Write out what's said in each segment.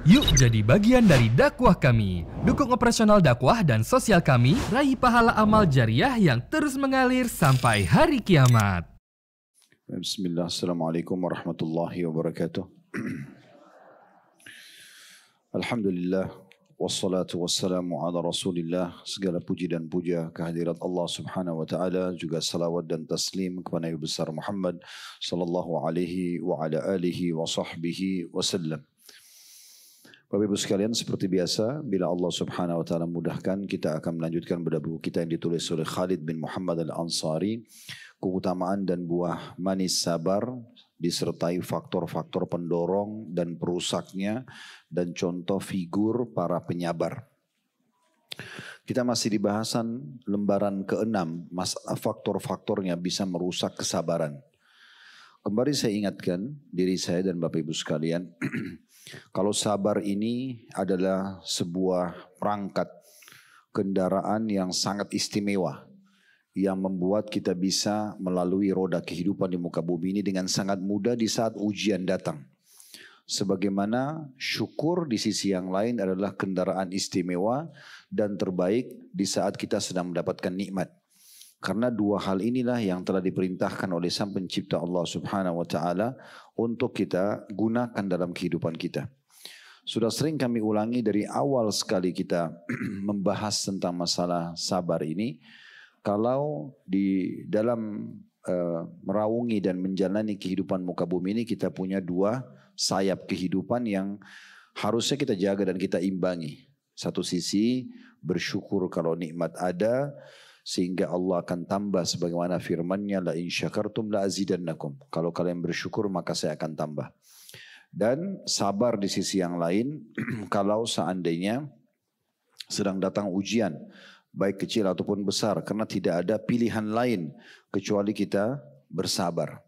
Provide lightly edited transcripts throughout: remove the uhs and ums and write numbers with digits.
Yuk jadi bagian dari dakwah kami. Dukung operasional dakwah dan sosial kami, raih pahala amal jariah yang terus mengalir sampai hari kiamat. Bismillah, Assalamualaikum warahmatullahi wabarakatuh. Alhamdulillah, wassalatu wassalamu ala rasulillah. Segala puji dan puja kehadirat Allah subhanahu wa ta'ala. Juga salawat dan taslim kepada Nabi besar Muhammad sallallahu alaihi wa ala alihi wa sahbihi wasallam. Bapak Ibu sekalian, seperti biasa, bila Allah subhanahu wa ta'ala mudahkan, kita akan melanjutkan pada buku kita yang ditulis oleh Khalid bin Muhammad al-Ansari, keutamaan dan buah manis sabar, disertai faktor-faktor pendorong dan perusaknya, dan contoh figur para penyabar. Kita masih di bahasan lembaran ke-6, masalah faktor-faktornya bisa merusak kesabaran. Kembali saya ingatkan diri saya dan Bapak Ibu sekalian, kalau sabar ini adalah sebuah perangkat kendaraan yang sangat istimewa, yang membuat kita bisa melalui roda kehidupan di muka bumi ini dengan sangat mudah di saat ujian datang. Sebagaimana syukur di sisi yang lain adalah kendaraan istimewa dan terbaik di saat kita sedang mendapatkan nikmat. Karena dua hal inilah yang telah diperintahkan oleh Sang Pencipta Allah subhanahu wa ta'ala untuk kita gunakan dalam kehidupan kita. Sudah sering kami ulangi dari awal sekali kita membahas tentang masalah sabar ini. Kalau di dalam meraungi dan menjalani kehidupan muka bumi ini, kita punya dua sayap kehidupan yang harusnya kita jaga dan kita imbangi. Satu sisi bersyukur kalau nikmat ada, sehingga Allah akan tambah sebagaimana firman-Nya, la in syakartum la azidannakum. Kalau kalian bersyukur maka saya akan tambah. Dan sabar di sisi yang lain, kalau seandainya sedang datang ujian, baik kecil ataupun besar, karena tidak ada pilihan lain kecuali kita bersabar.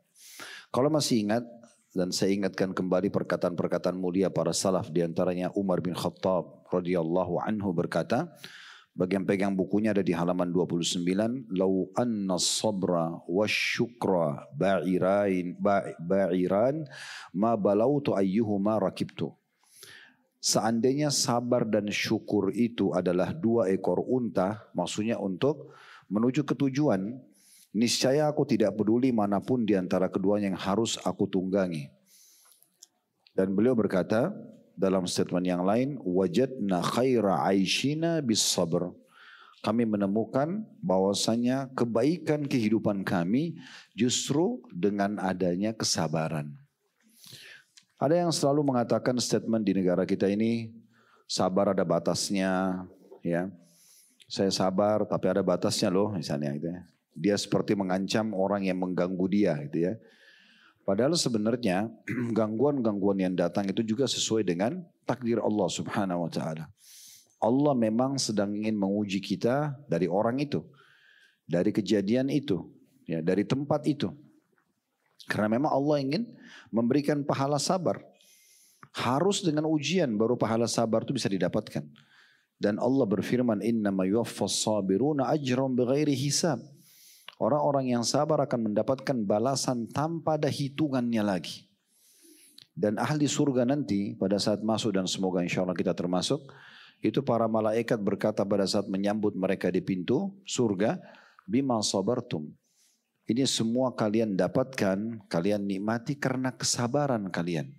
Kalau masih ingat, dan saya ingatkan kembali perkataan-perkataan mulia para salaf, diantaranya Umar bin Khattab radhiyallahu anhu berkata, bagian pegang bukunya ada di halaman 29, lau anna sabra wasyukra ba'iran ma balautu ayyuhuma rakibtu. Seandainya sabar dan syukur itu adalah dua ekor unta, maksudnya untuk menuju ke tujuan, niscaya aku tidak peduli manapun di antara keduanya yang harus aku tunggangi. Dan beliau berkata dalam statement yang lain, wajadna khaira aishina bis sabr. Kami menemukan bahwasanya kebaikan kehidupan kami justru dengan adanya kesabaran. Ada yang selalu mengatakan statement di negara kita ini, sabar ada batasnya, ya. Saya sabar tapi ada batasnya loh, misalnya gitu ya. Dia seperti mengancam orang yang mengganggu dia gitu ya. Padahal sebenarnya gangguan-gangguan yang datang itu juga sesuai dengan takdir Allah subhanahu wa ta'ala. Allah memang sedang ingin menguji kita dari orang itu, dari kejadian itu, ya, dari tempat itu. Karena memang Allah ingin memberikan pahala sabar. Harus dengan ujian baru pahala sabar itu bisa didapatkan. Dan Allah berfirman, innama yuwaffas sabiruna ajran bighairi hisab. Orang-orang yang sabar akan mendapatkan balasan tanpa ada hitungannya lagi. Dan ahli surga nanti pada saat masuk, dan semoga insya Allah kita termasuk, itu para malaikat berkata pada saat menyambut mereka di pintu surga, bima sabartum. Ini semua kalian dapatkan, kalian nikmati karena kesabaran kalian.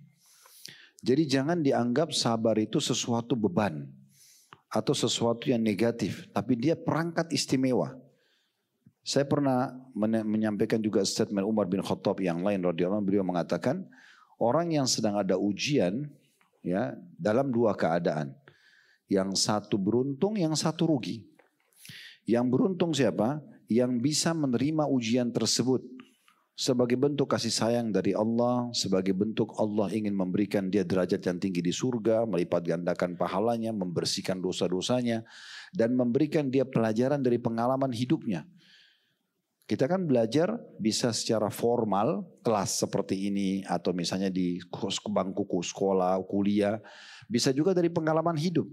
Jadi jangan dianggap sabar itu sesuatu beban atau sesuatu yang negatif, tapi dia perangkat istimewa. Saya pernah menyampaikan juga statement Umar bin Khattab yang lain radhiyallahu anhu, beliau mengatakan orang yang sedang ada ujian ya dalam dua keadaan. Yang satu beruntung, yang satu rugi. Yang beruntung siapa? Yang bisa menerima ujian tersebut sebagai bentuk kasih sayang dari Allah, sebagai bentuk Allah ingin memberikan dia derajat yang tinggi di surga, melipat gandakan pahalanya, membersihkan dosa-dosanya, dan memberikan dia pelajaran dari pengalaman hidupnya. Kita kan belajar bisa secara formal, kelas seperti ini, atau misalnya di bangku sekolah, kuliah, bisa juga dari pengalaman hidup.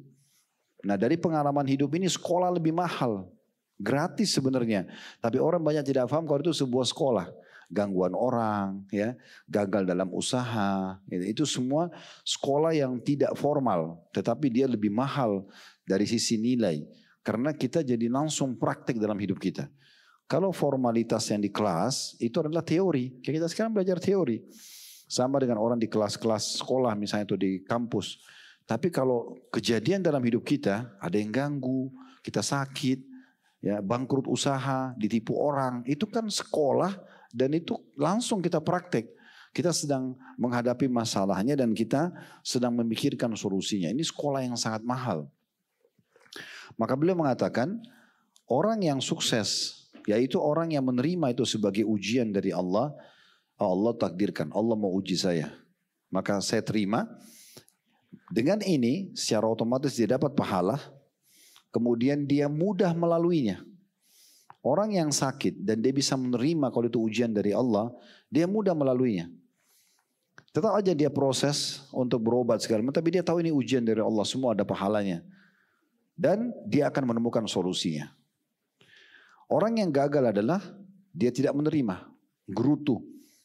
Nah, dari pengalaman hidup ini sekolah lebih mahal, gratis sebenarnya. Tapi orang banyak tidak paham kalau itu sebuah sekolah. gangguan orang, ya, gagal dalam usaha. Itu semua sekolah yang tidak formal, tetapi dia lebih mahal dari sisi nilai. Karena kita jadi langsung praktek dalam hidup kita. Kalau formalitas yang di kelas itu adalah teori, kayak kita sekarang belajar teori. Sama dengan orang di kelas-kelas sekolah misalnya itu di kampus. Tapi kalau kejadian dalam hidup kita, ada yang ganggu, kita sakit, ya, bangkrut usaha, ditipu orang, itu kan sekolah dan itu langsung kita praktek. Kita sedang menghadapi masalahnya dan kita sedang memikirkan solusinya. Ini sekolah yang sangat mahal. Maka beliau mengatakan, orang yang sukses, yaitu orang yang menerima itu sebagai ujian dari Allah. Allah takdirkan, Allah mau uji saya. Maka saya terima. Dengan ini secara otomatis dia dapat pahala. Kemudian dia mudah melaluinya. Orang yang sakit dan dia bisa menerima kalau itu ujian dari Allah, dia mudah melaluinya. Tetap aja dia proses untuk berobat segala macam, tapi dia tahu ini ujian dari Allah, semua ada pahalanya. Dan dia akan menemukan solusinya. Orang yang gagal adalah dia tidak menerima, gerutu,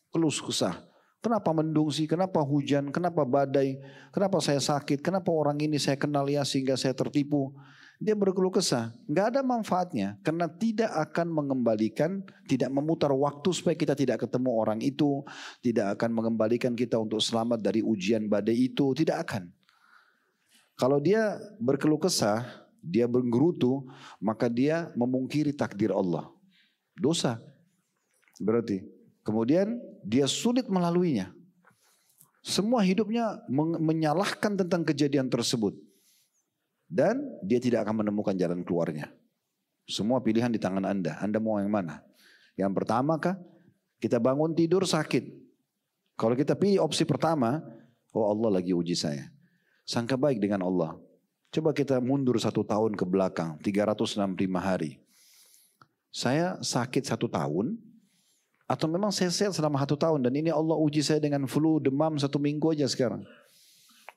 keluh kesah. Kenapa mendung sih? Kenapa hujan? Kenapa badai? Kenapa saya sakit? Kenapa orang ini saya kenal ya sehingga saya tertipu? Dia berkeluh kesah. Nggak ada manfaatnya karena tidak akan mengembalikan, tidak memutar waktu supaya kita tidak ketemu orang itu, tidak akan mengembalikan kita untuk selamat dari ujian badai itu, tidak akan. Kalau dia berkeluh kesah, dia bergerutu, maka dia memungkiri takdir Allah. Dosa. Berarti. Kemudian dia sulit melaluinya. Semua hidupnya menyalahkan tentang kejadian tersebut. Dan dia tidak akan menemukan jalan keluarnya. Semua pilihan di tangan Anda. Anda mau yang mana? Yang pertama kah? Kita bangun tidur sakit. Kalau kita pilih opsi pertama, oh Allah lagi uji saya. Sangka baik dengan Allah. Coba kita mundur 1 tahun ke belakang, 365 hari. Saya sakit 1 tahun, atau memang saya sehat selama 1 tahun, dan ini Allah uji saya dengan flu, demam 1 minggu aja sekarang.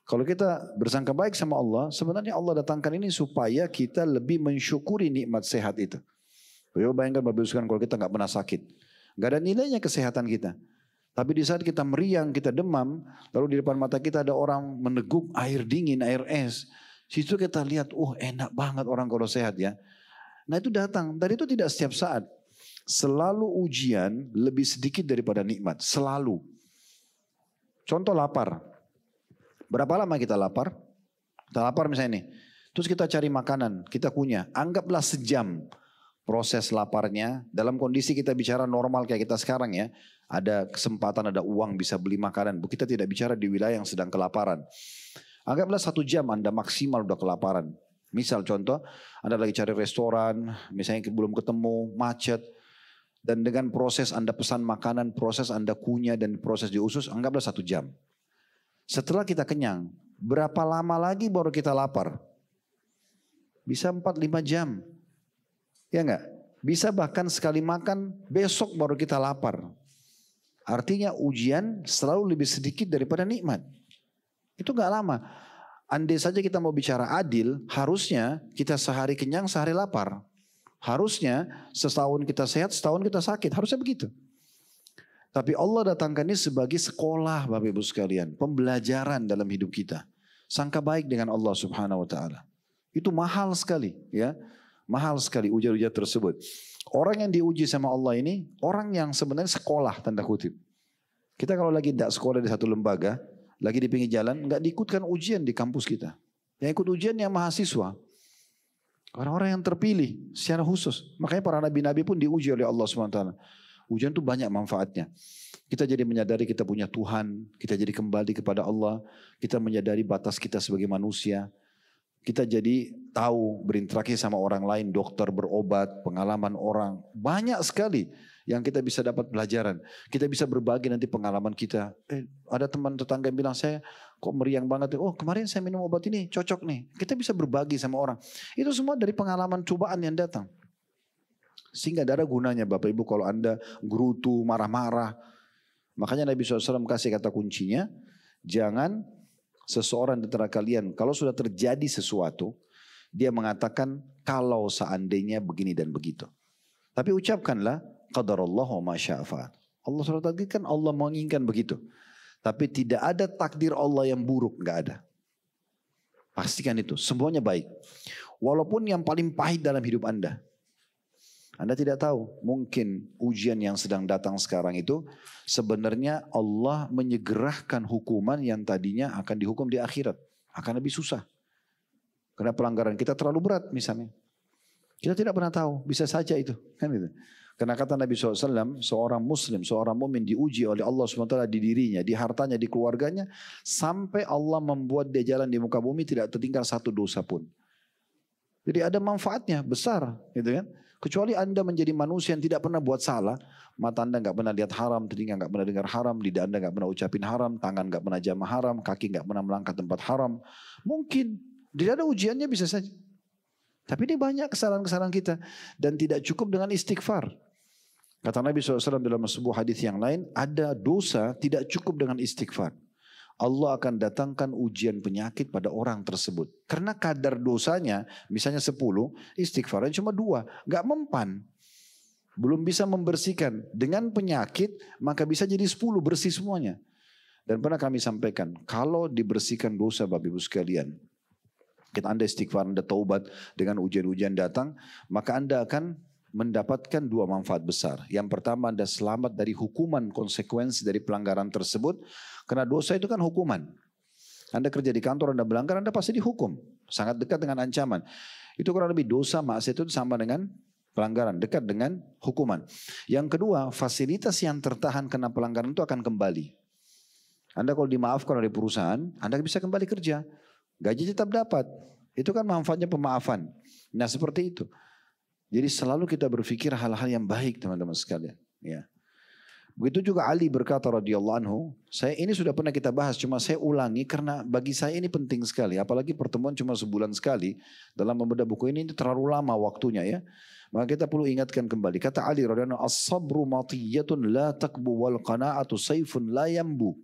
Kalau kita bersangka baik sama Allah, sebenarnya Allah datangkan ini supaya kita lebih mensyukuri nikmat sehat itu. Coba bayangkan Bapak Ibu sekalian kalau kita nggak pernah sakit. Nggak ada nilainya kesehatan kita. Tapi di saat kita meriang, kita demam, lalu di depan mata kita ada orang meneguk air dingin, air es. Situ kita lihat, enak banget orang kalau sehat ya. Nah itu datang, dan itu tidak setiap saat. Selalu ujian lebih sedikit daripada nikmat, selalu. Contoh lapar. Berapa lama kita lapar? Kita lapar misalnya nih. Terus kita cari makanan, kita kunyah. Anggaplah sejam proses laparnya. Dalam kondisi kita bicara normal kayak kita sekarang ya. Ada kesempatan, ada uang bisa beli makanan. Kita tidak bicara di wilayah yang sedang kelaparan. Anggaplah 1 jam Anda maksimal udah kelaparan. Misal contoh, Anda lagi cari restoran, misalnya belum ketemu, macet. Dan dengan proses Anda pesan makanan, proses Anda kunyah dan proses di usus, anggaplah 1 jam. Setelah kita kenyang, berapa lama lagi baru kita lapar? Bisa 4-5 jam. Ya enggak? Bisa bahkan sekali makan, besok baru kita lapar. Artinya ujian selalu lebih sedikit daripada nikmat. Itu enggak lama. Andai saja kita mau bicara adil, harusnya kita sehari kenyang, sehari lapar. Harusnya setahun kita sehat, setahun kita sakit. Harusnya begitu. Tapi Allah datangkan ini sebagai sekolah Bapak Ibu sekalian. Pembelajaran dalam hidup kita. Sangka baik dengan Allah Subhanahu Wa Taala. Itu mahal sekali ya. Mahal sekali ujian-ujian tersebut. Orang yang diuji sama Allah ini, orang yang sebenarnya sekolah tanda kutip. Kita kalau lagi tidak sekolah di satu lembaga, lagi di pinggir jalan, nggak diikutkan ujian di kampus kita. Yang ikut ujian yang mahasiswa. Orang-orang yang terpilih secara khusus. Makanya para nabi-nabi pun diuji oleh Allah SWT. Ujian itu banyak manfaatnya. Kita jadi menyadari kita punya Tuhan. Kita jadi kembali kepada Allah. Kita menyadari batas kita sebagai manusia. Kita jadi tahu berinteraksi sama orang lain. Dokter, berobat, pengalaman orang. Banyak sekali yang kita bisa dapat pelajaran. Kita bisa berbagi nanti pengalaman kita. Ada teman tetangga yang bilang, saya kok meriang banget. Oh kemarin saya minum obat ini cocok nih. Kita bisa berbagi sama orang. Itu semua dari pengalaman cobaan yang datang. Sehingga tidak ada gunanya Bapak Ibu kalau Anda gerutu, marah-marah. Makanya Nabi SAW kasih kata kuncinya. Jangan seseorang di antara kalian kalau sudah terjadi sesuatu. Dia mengatakan kalau seandainya begini dan begitu. Tapi ucapkanlah qadarallahu ma syaa fa'al. Allah sudah takdirkan, Allah menginginkan begitu. Tapi tidak ada takdir Allah yang buruk, nggak ada. Pastikan itu, semuanya baik. Walaupun yang paling pahit dalam hidup Anda. Anda tidak tahu, mungkin ujian yang sedang datang sekarang itu sebenarnya Allah menyegerakan hukuman yang tadinya akan dihukum di akhirat. Akan lebih susah. Karena pelanggaran kita terlalu berat misalnya. Kita tidak pernah tahu, bisa saja itu. Kan gitu. Karena kata Nabi SAW, seorang muslim, seorang mumin diuji oleh Allah SWT di dirinya, di hartanya, di keluarganya, sampai Allah membuat dia jalan di muka bumi tidak tertinggal satu dosa pun. Jadi ada manfaatnya besar, gitu kan? Kecuali Anda menjadi manusia yang tidak pernah buat salah, mata Anda nggak pernah lihat haram, telinga nggak pernah dengar haram, lidah Anda nggak pernah ucapin haram, tangan nggak pernah jamah haram, kaki nggak pernah melangkah tempat haram. Mungkin tidak ada ujiannya, bisa saja. Tapi ini banyak kesalahan-kesalahan kita dan tidak cukup dengan istighfar. Kata Nabi SAW dalam sebuah hadis yang lain, ada dosa tidak cukup dengan istighfar. Allah akan datangkan ujian penyakit pada orang tersebut. Karena kadar dosanya, misalnya 10, istighfarnya cuma 2. Gak mempan. Belum bisa membersihkan. Dengan penyakit, maka bisa jadi 10, bersih semuanya. Dan pernah kami sampaikan, kalau dibersihkan dosa Bapak Ibu sekalian, kita Anda istighfar, Anda taubat dengan ujian-ujian datang, maka Anda akan mendapatkan 2 manfaat besar. Yang pertama, Anda selamat dari hukuman konsekuensi dari pelanggaran tersebut. Karena dosa itu kan hukuman. Anda kerja di kantor, Anda melanggar, Anda pasti dihukum. Sangat dekat dengan ancaman. Itu kurang lebih dosa, maksiat itu sama dengan pelanggaran, dekat dengan hukuman. Yang kedua, fasilitas yang tertahan kena pelanggaran itu akan kembali. Anda kalau dimaafkan oleh perusahaan, Anda bisa kembali kerja. Gaji tetap dapat. Itu kan manfaatnya pemaafan. Nah seperti itu. Jadi selalu kita berpikir hal-hal yang baik teman-teman sekalian. Ya. Begitu juga Ali berkata radhiyallahu anhu, ini sudah pernah kita bahas, cuma saya ulangi karena bagi saya ini penting sekali. Apalagi pertemuan cuma sebulan sekali, dalam membedah buku ini terlalu lama waktunya ya. Maka kita perlu ingatkan kembali. Kata Ali radhiyallahu anhu, as-sabru matiyatun la takbu wal qana'atu sayfun la yambu.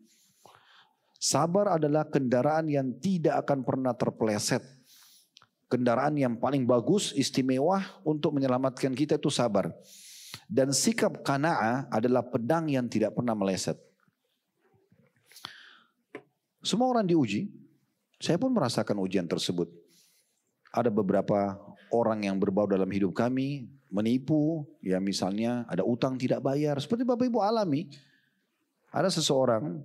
Sabar adalah kendaraan yang tidak akan pernah terpeleset. Kendaraan yang paling bagus, istimewa untuk menyelamatkan kita itu sabar. Dan sikap qanaah adalah pedang yang tidak pernah meleset. Semua orang diuji. Saya pun merasakan ujian tersebut. Ada beberapa orang yang berbau dalam hidup kami, menipu, ya misalnya ada utang tidak bayar. Seperti Bapak Ibu alami. Ada seseorang,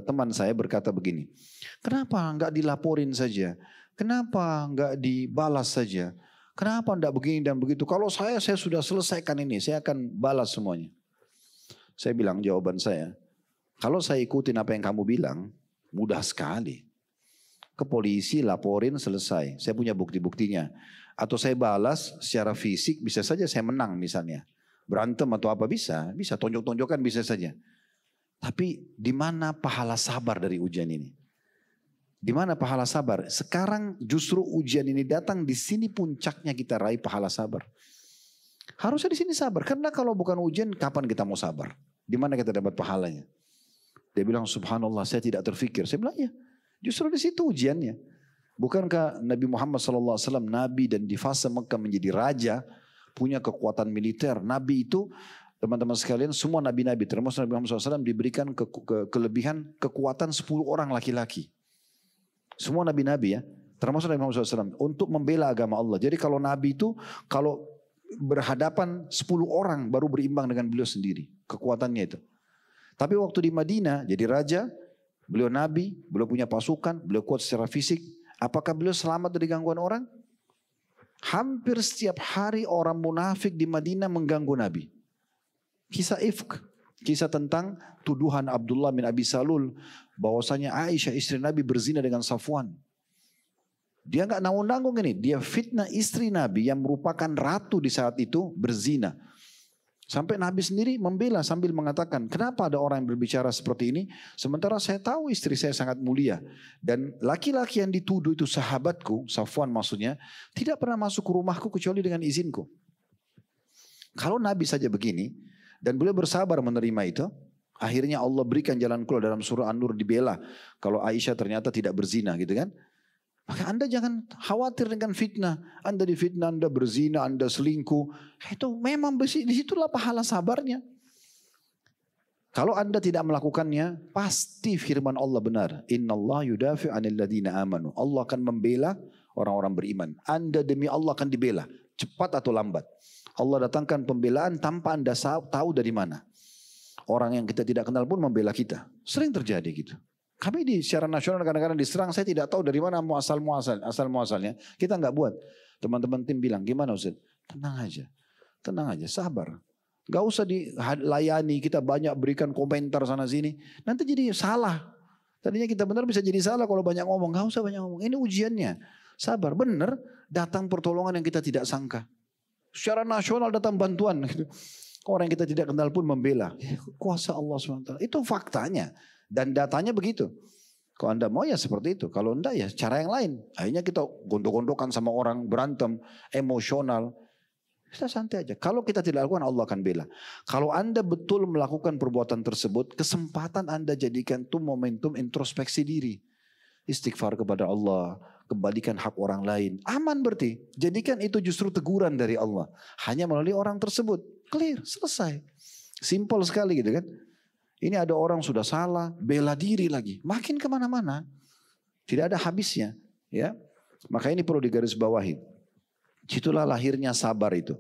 teman saya berkata begini, kenapa enggak dilaporin saja? Kenapa enggak dibalas saja? Kenapa enggak begini dan begitu? Kalau saya sudah selesaikan ini, saya akan balas semuanya. Saya bilang jawaban saya, kalau saya ikutin apa yang kamu bilang, mudah sekali. Ke polisi, laporin, selesai. Saya punya bukti-buktinya. Atau saya balas secara fisik, bisa saja saya menang misalnya. Berantem atau apa bisa tonjok-tonjokan bisa saja. Tapi di mana pahala sabar dari ujian ini? Di mana pahala sabar? Sekarang justru ujian ini datang, di sini puncaknya kita raih pahala sabar. Harusnya di sini sabar, karena kalau bukan ujian kapan kita mau sabar? Di mana kita dapat pahalanya? Dia bilang subhanallah saya tidak terfikir. Saya bilang ya, justru di situ ujiannya. Bukankah Nabi Muhammad SAW Nabi dan di fase Mekah menjadi raja, punya kekuatan militer. Nabi itu teman-teman sekalian semua nabi-nabi termasuk Nabi Muhammad SAW diberikan kelebihan kekuatan 10 orang laki-laki. Semua nabi-nabi ya, termasuk Nabi Muhammad SAW untuk membela agama Allah. Jadi kalau nabi itu kalau berhadapan 10 orang baru berimbang dengan beliau sendiri. Kekuatannya itu. Tapi waktu di Madinah jadi raja, beliau nabi, beliau punya pasukan, beliau kuat secara fisik. Apakah beliau selamat dari gangguan orang? Hampir setiap hari orang munafik di Madinah mengganggu Nabi. Kisah ifk. Kisah tentang tuduhan Abdullah bin Abi Salul bahwasanya Aisyah istri Nabi berzina dengan Safwan. Dia nggak nanggung-nanggung ini. Dia fitnah istri Nabi yang merupakan ratu di saat itu berzina. Sampai Nabi sendiri membela sambil mengatakan, kenapa ada orang yang berbicara seperti ini? Sementara saya tahu istri saya sangat mulia. Dan laki-laki yang dituduh itu sahabatku, Safwan maksudnya, tidak pernah masuk ke rumahku kecuali dengan izinku. Kalau Nabi saja begini, dan beliau bersabar menerima itu. Akhirnya Allah berikan jalan keluar dalam surah An-Nur dibela. Kalau Aisyah ternyata tidak berzina gitu kan. Maka Anda jangan khawatir dengan fitnah. Anda difitnah, Anda berzina, Anda selingkuh. Itu memang disitulah pahala sabarnya. Kalau Anda tidak melakukannya, pasti firman Allah benar. Innallaha yudafi'u 'anil ladzina amanu. Allah akan membela orang-orang beriman. Anda demi Allah akan dibela, cepat atau lambat. Allah datangkan pembelaan tanpa Anda tahu dari mana. Orang yang kita tidak kenal pun membela kita. Sering terjadi gitu. Kami secara nasional kadang-kadang diserang, saya tidak tahu dari mana asal muasalnya. Kita nggak buat. Teman-teman tim bilang, gimana Ustaz? Tenang aja, sabar. Gak usah dilayani, kita banyak berikan komentar sana sini. Nanti jadi salah. Tadinya kita benar bisa jadi salah kalau banyak ngomong. Gak usah banyak ngomong, ini ujiannya. Sabar, benar datang pertolongan yang kita tidak sangka. Secara nasional datang bantuan. Orang yang kita tidak kenal pun membela. Kuasa Allah SWT. Itu faktanya. Dan datanya begitu. Kalau Anda mau ya seperti itu. Kalau enggak ya cara yang lain. Akhirnya kita gondok-gondokan sama orang, berantem, emosional. Kita santai aja. Kalau kita tidak lakukan, Allah akan bela. Kalau Anda betul melakukan perbuatan tersebut, kesempatan Anda jadikan itu momentum introspeksi diri. Istighfar kepada Allah, kembalikan hak orang lain. Aman berarti. Jadikan itu justru teguran dari Allah. Hanya melalui orang tersebut. Clear, selesai. Simple sekali gitu kan. Ini ada orang sudah salah, bela diri lagi. Makin kemana-mana. Tidak ada habisnya. Ya, maka ini perlu digarisbawahi. Itulah lahirnya sabar itu.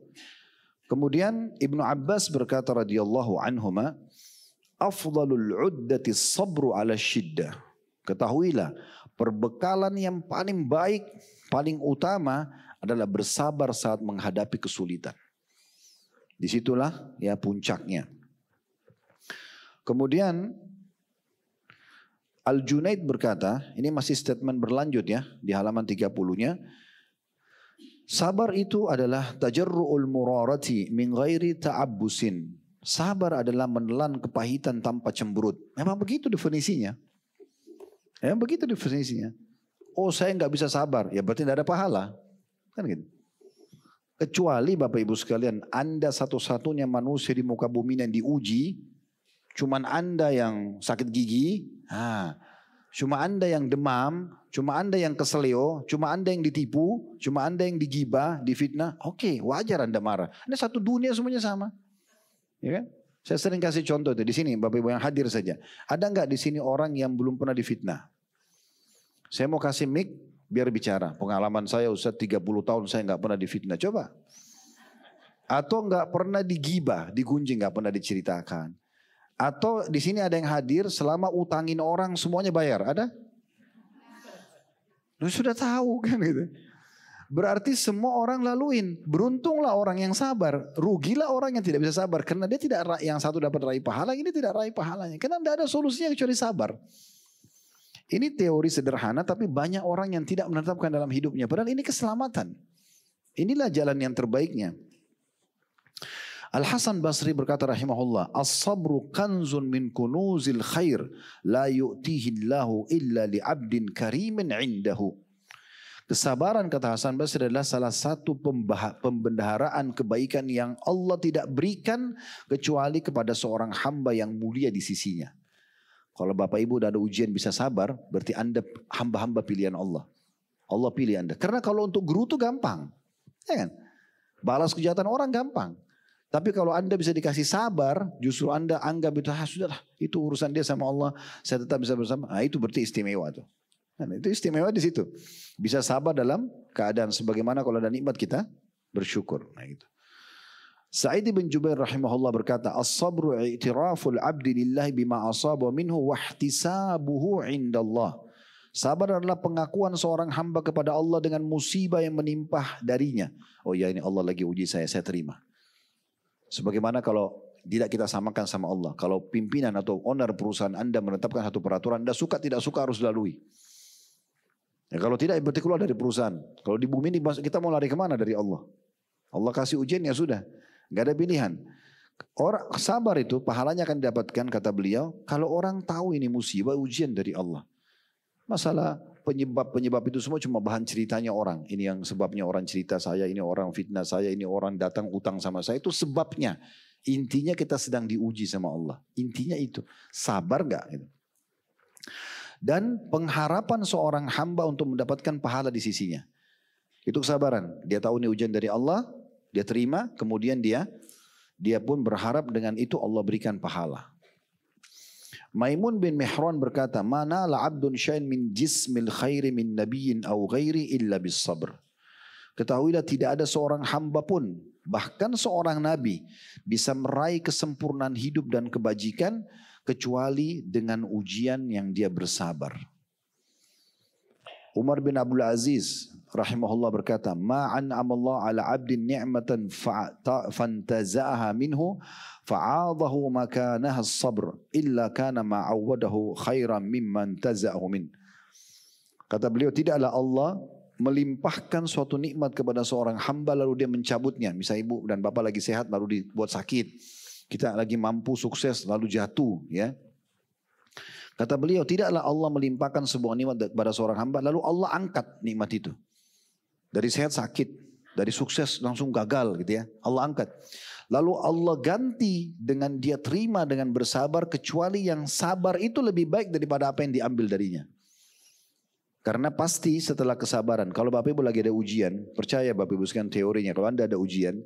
Kemudian Ibnu Abbas berkata radhiyallahu anhuma, afdalul uddati sabru ala syiddah. Ketahuilah, perbekalan yang paling baik, paling utama adalah bersabar saat menghadapi kesulitan. Disitulah ya puncaknya. Kemudian Al-Junaid berkata, ini masih statement berlanjut ya, di halaman 30-nya. Sabar itu adalah tajarru'ul murarati min ghairi ta'abbusin. Sabar adalah menelan kepahitan tanpa cemberut. Memang begitu definisinya. Memang begitu definisinya. Oh saya nggak bisa sabar, ya berarti tidak ada pahala. Kan gitu. Kecuali Bapak Ibu sekalian, Anda satu-satunya manusia di muka bumi yang diuji, cuman Anda yang sakit gigi, cuma Anda yang demam, cuma Anda yang keseleo, cuma Anda yang ditipu, cuma Anda yang digibah, difitnah. Oke, wajar Anda marah. Ini satu dunia semuanya sama. Ya kan? Saya sering kasih contoh itu di sini, Bapak Ibu yang hadir saja. Ada nggak di sini orang yang belum pernah difitnah? Saya mau kasih mic biar bicara. Pengalaman saya Ustaz 30 tahun saya nggak pernah difitnah. Coba. Atau nggak pernah digibah, digunjing, nggak pernah diceritakan. Atau di sini ada yang hadir selama utangin orang semuanya bayar, ada? Lu sudah tahu kan gitu. Berarti semua orang laluin. Beruntunglah orang yang sabar, rugilah orang yang tidak bisa sabar karena dia tidak, yang satu dapat raih pahala, ini tidak raih pahalanya. Karena tidak ada solusinya kecuali sabar. Ini teori sederhana tapi banyak orang yang tidak menetapkan dalam hidupnya. Padahal ini keselamatan. Inilah jalan yang terbaiknya. Al-Hasan Basri berkata rahimahullah, as-sabru kanzun min kunuzil khair la yu'tihi Allahu illa li'abdin karimin indahu. Kesabaran, kata Hasan Basri, adalah salah satu pembendaharaan kebaikan yang Allah tidak berikan kecuali kepada seorang hamba yang mulia di sisinya. Kalau Bapak Ibu udah ada ujian bisa sabar, berarti Anda hamba-hamba pilihan Allah. Allah pilih Anda. Karena kalau untuk guru itu gampang. Ya kan? Balas kejahatan orang gampang. Tapi kalau Anda bisa dikasih sabar, justru Anda anggap itu, sudahlah, itu urusan dia sama Allah, saya tetap bisa bersama. Itu berarti istimewa tuh. Nah, itu istimewa di situ. Bisa sabar dalam keadaan sebagaimana kalau ada nikmat kita bersyukur. Nah, gitu. Sa'id bin Jubair rahimahullah berkata, as-sabru i'tiraful abdi lillahi bima asaba minhu wahtisabuhu indallah. Sabar adalah pengakuan seorang hamba kepada Allah dengan musibah yang menimpa darinya. Oh ya, ini Allah lagi uji saya terima. Sebagaimana kalau tidak kita samakan sama Allah. Kalau pimpinan atau owner perusahaan Anda menetapkan satu peraturan, Anda suka tidak suka harus lalui. Ya, kalau tidak berarti keluar dari perusahaan. Kalau di bumi ini kita mau lari kemana dari Allah? Allah kasih ujian ya sudah. Gak ada pilihan. Orang sabar itu pahalanya akan didapatkan, kata beliau, kalau orang tahu ini musibah ujian dari Allah. Masalah penyebab itu semua cuma bahan ceritanya orang. Ini yang sebabnya orang cerita saya, ini orang fitnah saya, ini orang datang utang sama saya. Itu sebabnya. Intinya kita sedang diuji sama Allah. Intinya itu. Sabar gak? Dan pengharapan seorang hamba untuk mendapatkan pahala di sisinya. Itu kesabaran. Dia tahu ini ujian dari Allah, dia terima, kemudian dia pun berharap dengan itu Allah berikan pahala. Maimun bin Mihran berkata, "Mana la 'abdun syai'in min jismil khairi min nabiyyin aw ghairi illa bis sabr." Ketahuilah tidak ada seorang hamba pun, bahkan seorang nabi, bisa meraih kesempurnaan hidup dan kebajikan kecuali dengan ujian yang dia bersabar. Umar bin Abdul Aziz rahimahullah berkata, "Ma an'amallahu ala 'abdin ni'matan fantaza'aha minhu fa'adahu makanaha as-sabr illa kana ma 'awwadahu khairan mimman taza'ahu min." Kata beliau, tidaklah Allah melimpahkan suatu nikmat kepada seorang hamba lalu dia mencabutnya. Misalnya ibu dan bapak lagi sehat lalu dibuat sakit. Kita lagi mampu sukses lalu jatuh, ya. Kata beliau, tidaklah Allah melimpahkan sebuah nikmat kepada seorang hamba lalu Allah angkat nikmat itu. Dari sehat sakit, dari sukses langsung gagal gitu ya. Allah angkat. Lalu Allah ganti dengan dia terima dengan bersabar, kecuali yang sabar itu lebih baik daripada apa yang diambil darinya. Karena pasti setelah kesabaran, kalau Bapak Ibu lagi ada ujian, percaya Bapak Ibu sekalian teorinya, kalau Anda ada ujian,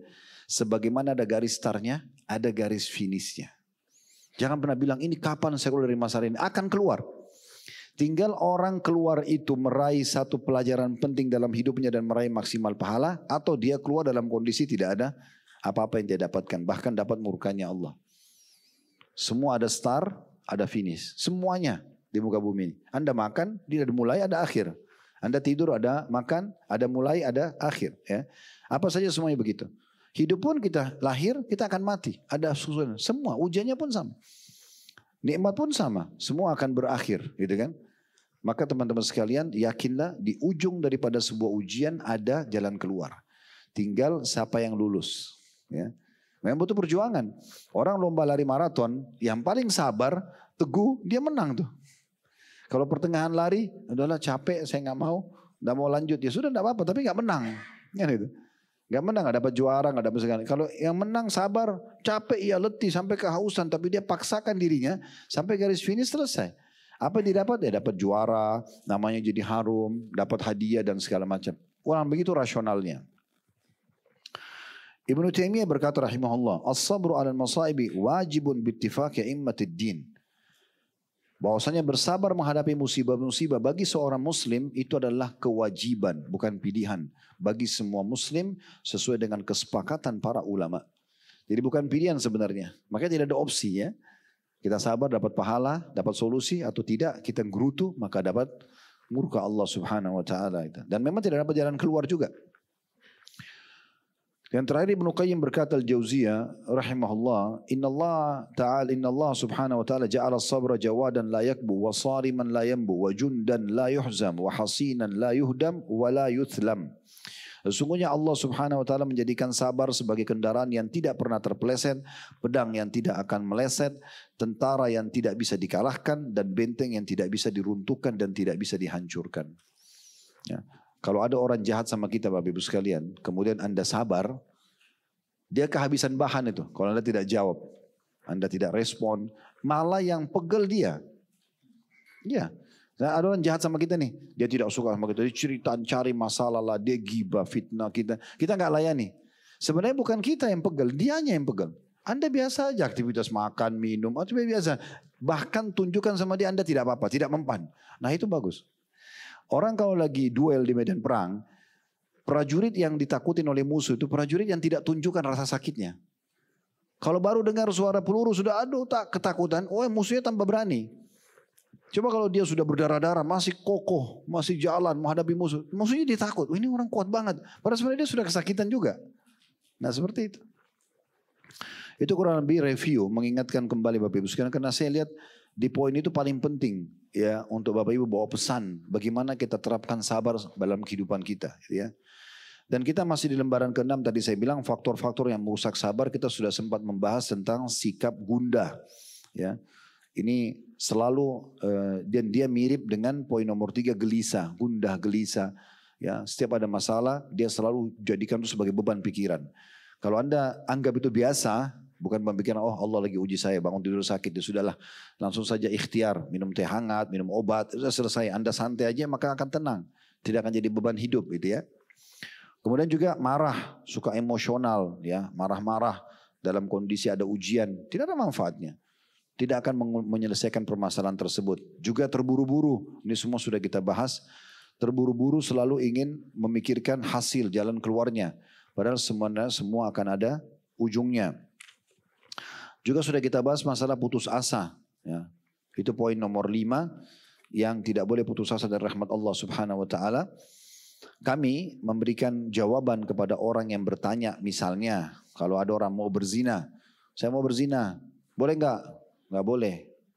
sebagaimana ada garis startnya, ada garis finishnya. Jangan pernah bilang ini kapan saya keluar dari masalah ini. Akan keluar. Tinggal orang keluar itu meraih satu pelajaran penting dalam hidupnya dan meraih maksimal pahala. Atau dia keluar dalam kondisi tidak ada apa-apa yang dia dapatkan. Bahkan dapat murkanya Allah. Semua ada start, ada finish. Semuanya di muka bumi ini. Anda makan, dia ada mulai, ada akhir. Anda tidur, ada makan, ada mulai, ada akhir. Ya. Apa saja semuanya begitu. Hidup pun kita lahir, kita akan mati. Ada susunan. Semua, ujiannya pun sama. Nikmat pun sama. Semua akan berakhir. Gitu kan? Maka teman-teman sekalian, yakinlah di ujung daripada sebuah ujian ada jalan keluar. Tinggal siapa yang lulus. Ya. Memang butuh perjuangan. Orang lomba lari maraton, yang paling sabar, teguh, dia menang tuh. Kalau pertengahan lari, udahlah capek, saya nggak mau lanjut. Ya sudah, nggak apa-apa, tapi nggak menang. Kan itu. Gak menang, gak dapat juara, gak dapat segala. Kalau yang menang sabar, capek, ia letih sampai kehausan, tapi dia paksakan dirinya sampai garis finish selesai. Apa yang didapat? Ya dapat juara, namanya jadi harum, dapat hadiah dan segala macam. Orang begitu rasionalnya. Ibnu Taimiyah berkata rahimahullah, "As-sabru 'alal masaibi wajibun bittifaqi a'immatid din." Bahwasanya bersabar menghadapi musibah-musibah bagi seorang muslim itu adalah kewajiban, bukan pilihan. Bagi semua muslim sesuai dengan kesepakatan para ulama. Jadi bukan pilihan sebenarnya. Makanya tidak ada opsi ya. Kita sabar dapat pahala, dapat solusi atau tidak kita gerutu maka dapat murka Allah Subhanahu wa taala. Dan memang tidak dapat jalan keluar juga. Yang terakhir Ibnu Qayyim berkata Al-Jauziyah rahimahullah, Inna Allah subhanahu wa ta'ala ja'ala as-sabra jawadan la yakbu wa sariman la yambu wa jundan la yuhzam wa hasinan la yuhdam wa la yuthlam. Sesungguhnya Allah subhanahu wa ta'ala menjadikan sabar sebagai kendaraan yang tidak pernah terpeleset, pedang yang tidak akan meleset, tentara yang tidak bisa dikalahkan, dan benteng yang tidak bisa diruntuhkan dan tidak bisa dihancurkan. Ya. Kalau ada orang jahat sama kita Bapak Ibu sekalian, kemudian Anda sabar, dia kehabisan bahan itu. Kalau Anda tidak jawab, Anda tidak respon, malah yang pegel dia. Ya, nah, ada orang jahat sama kita nih, dia tidak suka sama kita, dia cerita, cari masalah lah, dia gibah, fitnah kita nggak layani. Sebenarnya bukan kita yang pegel, dianya yang pegel. Anda biasa aja aktivitas makan, minum, atau biasa. Bahkan tunjukkan sama dia Anda tidak apa-apa, tidak mempan. Nah itu bagus. Orang kalau lagi duel di medan perang, prajurit yang ditakutin oleh musuh itu prajurit yang tidak tunjukkan rasa sakitnya. Kalau baru dengar suara peluru sudah aduh tak ketakutan, oh musuhnya tambah berani. Coba kalau dia sudah berdarah-darah, masih kokoh, masih jalan menghadapi musuh, musuhnya dia takut, oh, ini orang kuat banget. Padahal sebenarnya dia sudah kesakitan juga. Nah seperti itu. Itu kurang lebih review, mengingatkan kembali Bapak Ibu sekalian, karena saya lihat di poin itu paling penting ya untuk Bapak Ibu bawa pesan bagaimana kita terapkan sabar dalam kehidupan kita ya. Dan kita masih di lembaran ke-6 tadi saya bilang faktor-faktor yang merusak sabar, kita sudah sempat membahas tentang sikap gundah ya. Ini selalu dan dia mirip dengan poin nomor 3 gelisah, gundah gelisah ya. Setiap ada masalah dia selalu jadikan itu sebagai beban pikiran. Kalau Anda anggap itu biasa, bukan pemikiran, oh Allah lagi uji saya, bangun tidur sakit, ya sudahlah. Langsung saja ikhtiar, minum teh hangat, minum obat, sudah selesai. Anda santai aja maka akan tenang. Tidak akan jadi beban hidup gitu ya. Kemudian juga marah, suka emosional ya. Marah-marah dalam kondisi ada ujian, tidak ada manfaatnya. tidak akan menyelesaikan permasalahan tersebut. Juga terburu-buru, ini semua sudah kita bahas. Terburu-buru selalu ingin memikirkan hasil, jalan keluarnya. Padahal semua akan ada ujungnya. Juga sudah kita bahas masalah putus asa. Ya. Itu poin nomor 5 yang tidak boleh putus asa dari rahmat Allah Subhanahu Wa Taala. Kami memberikan jawaban kepada orang yang bertanya, misalnya kalau ada orang mau berzina, saya mau berzina, boleh enggak? Enggak boleh,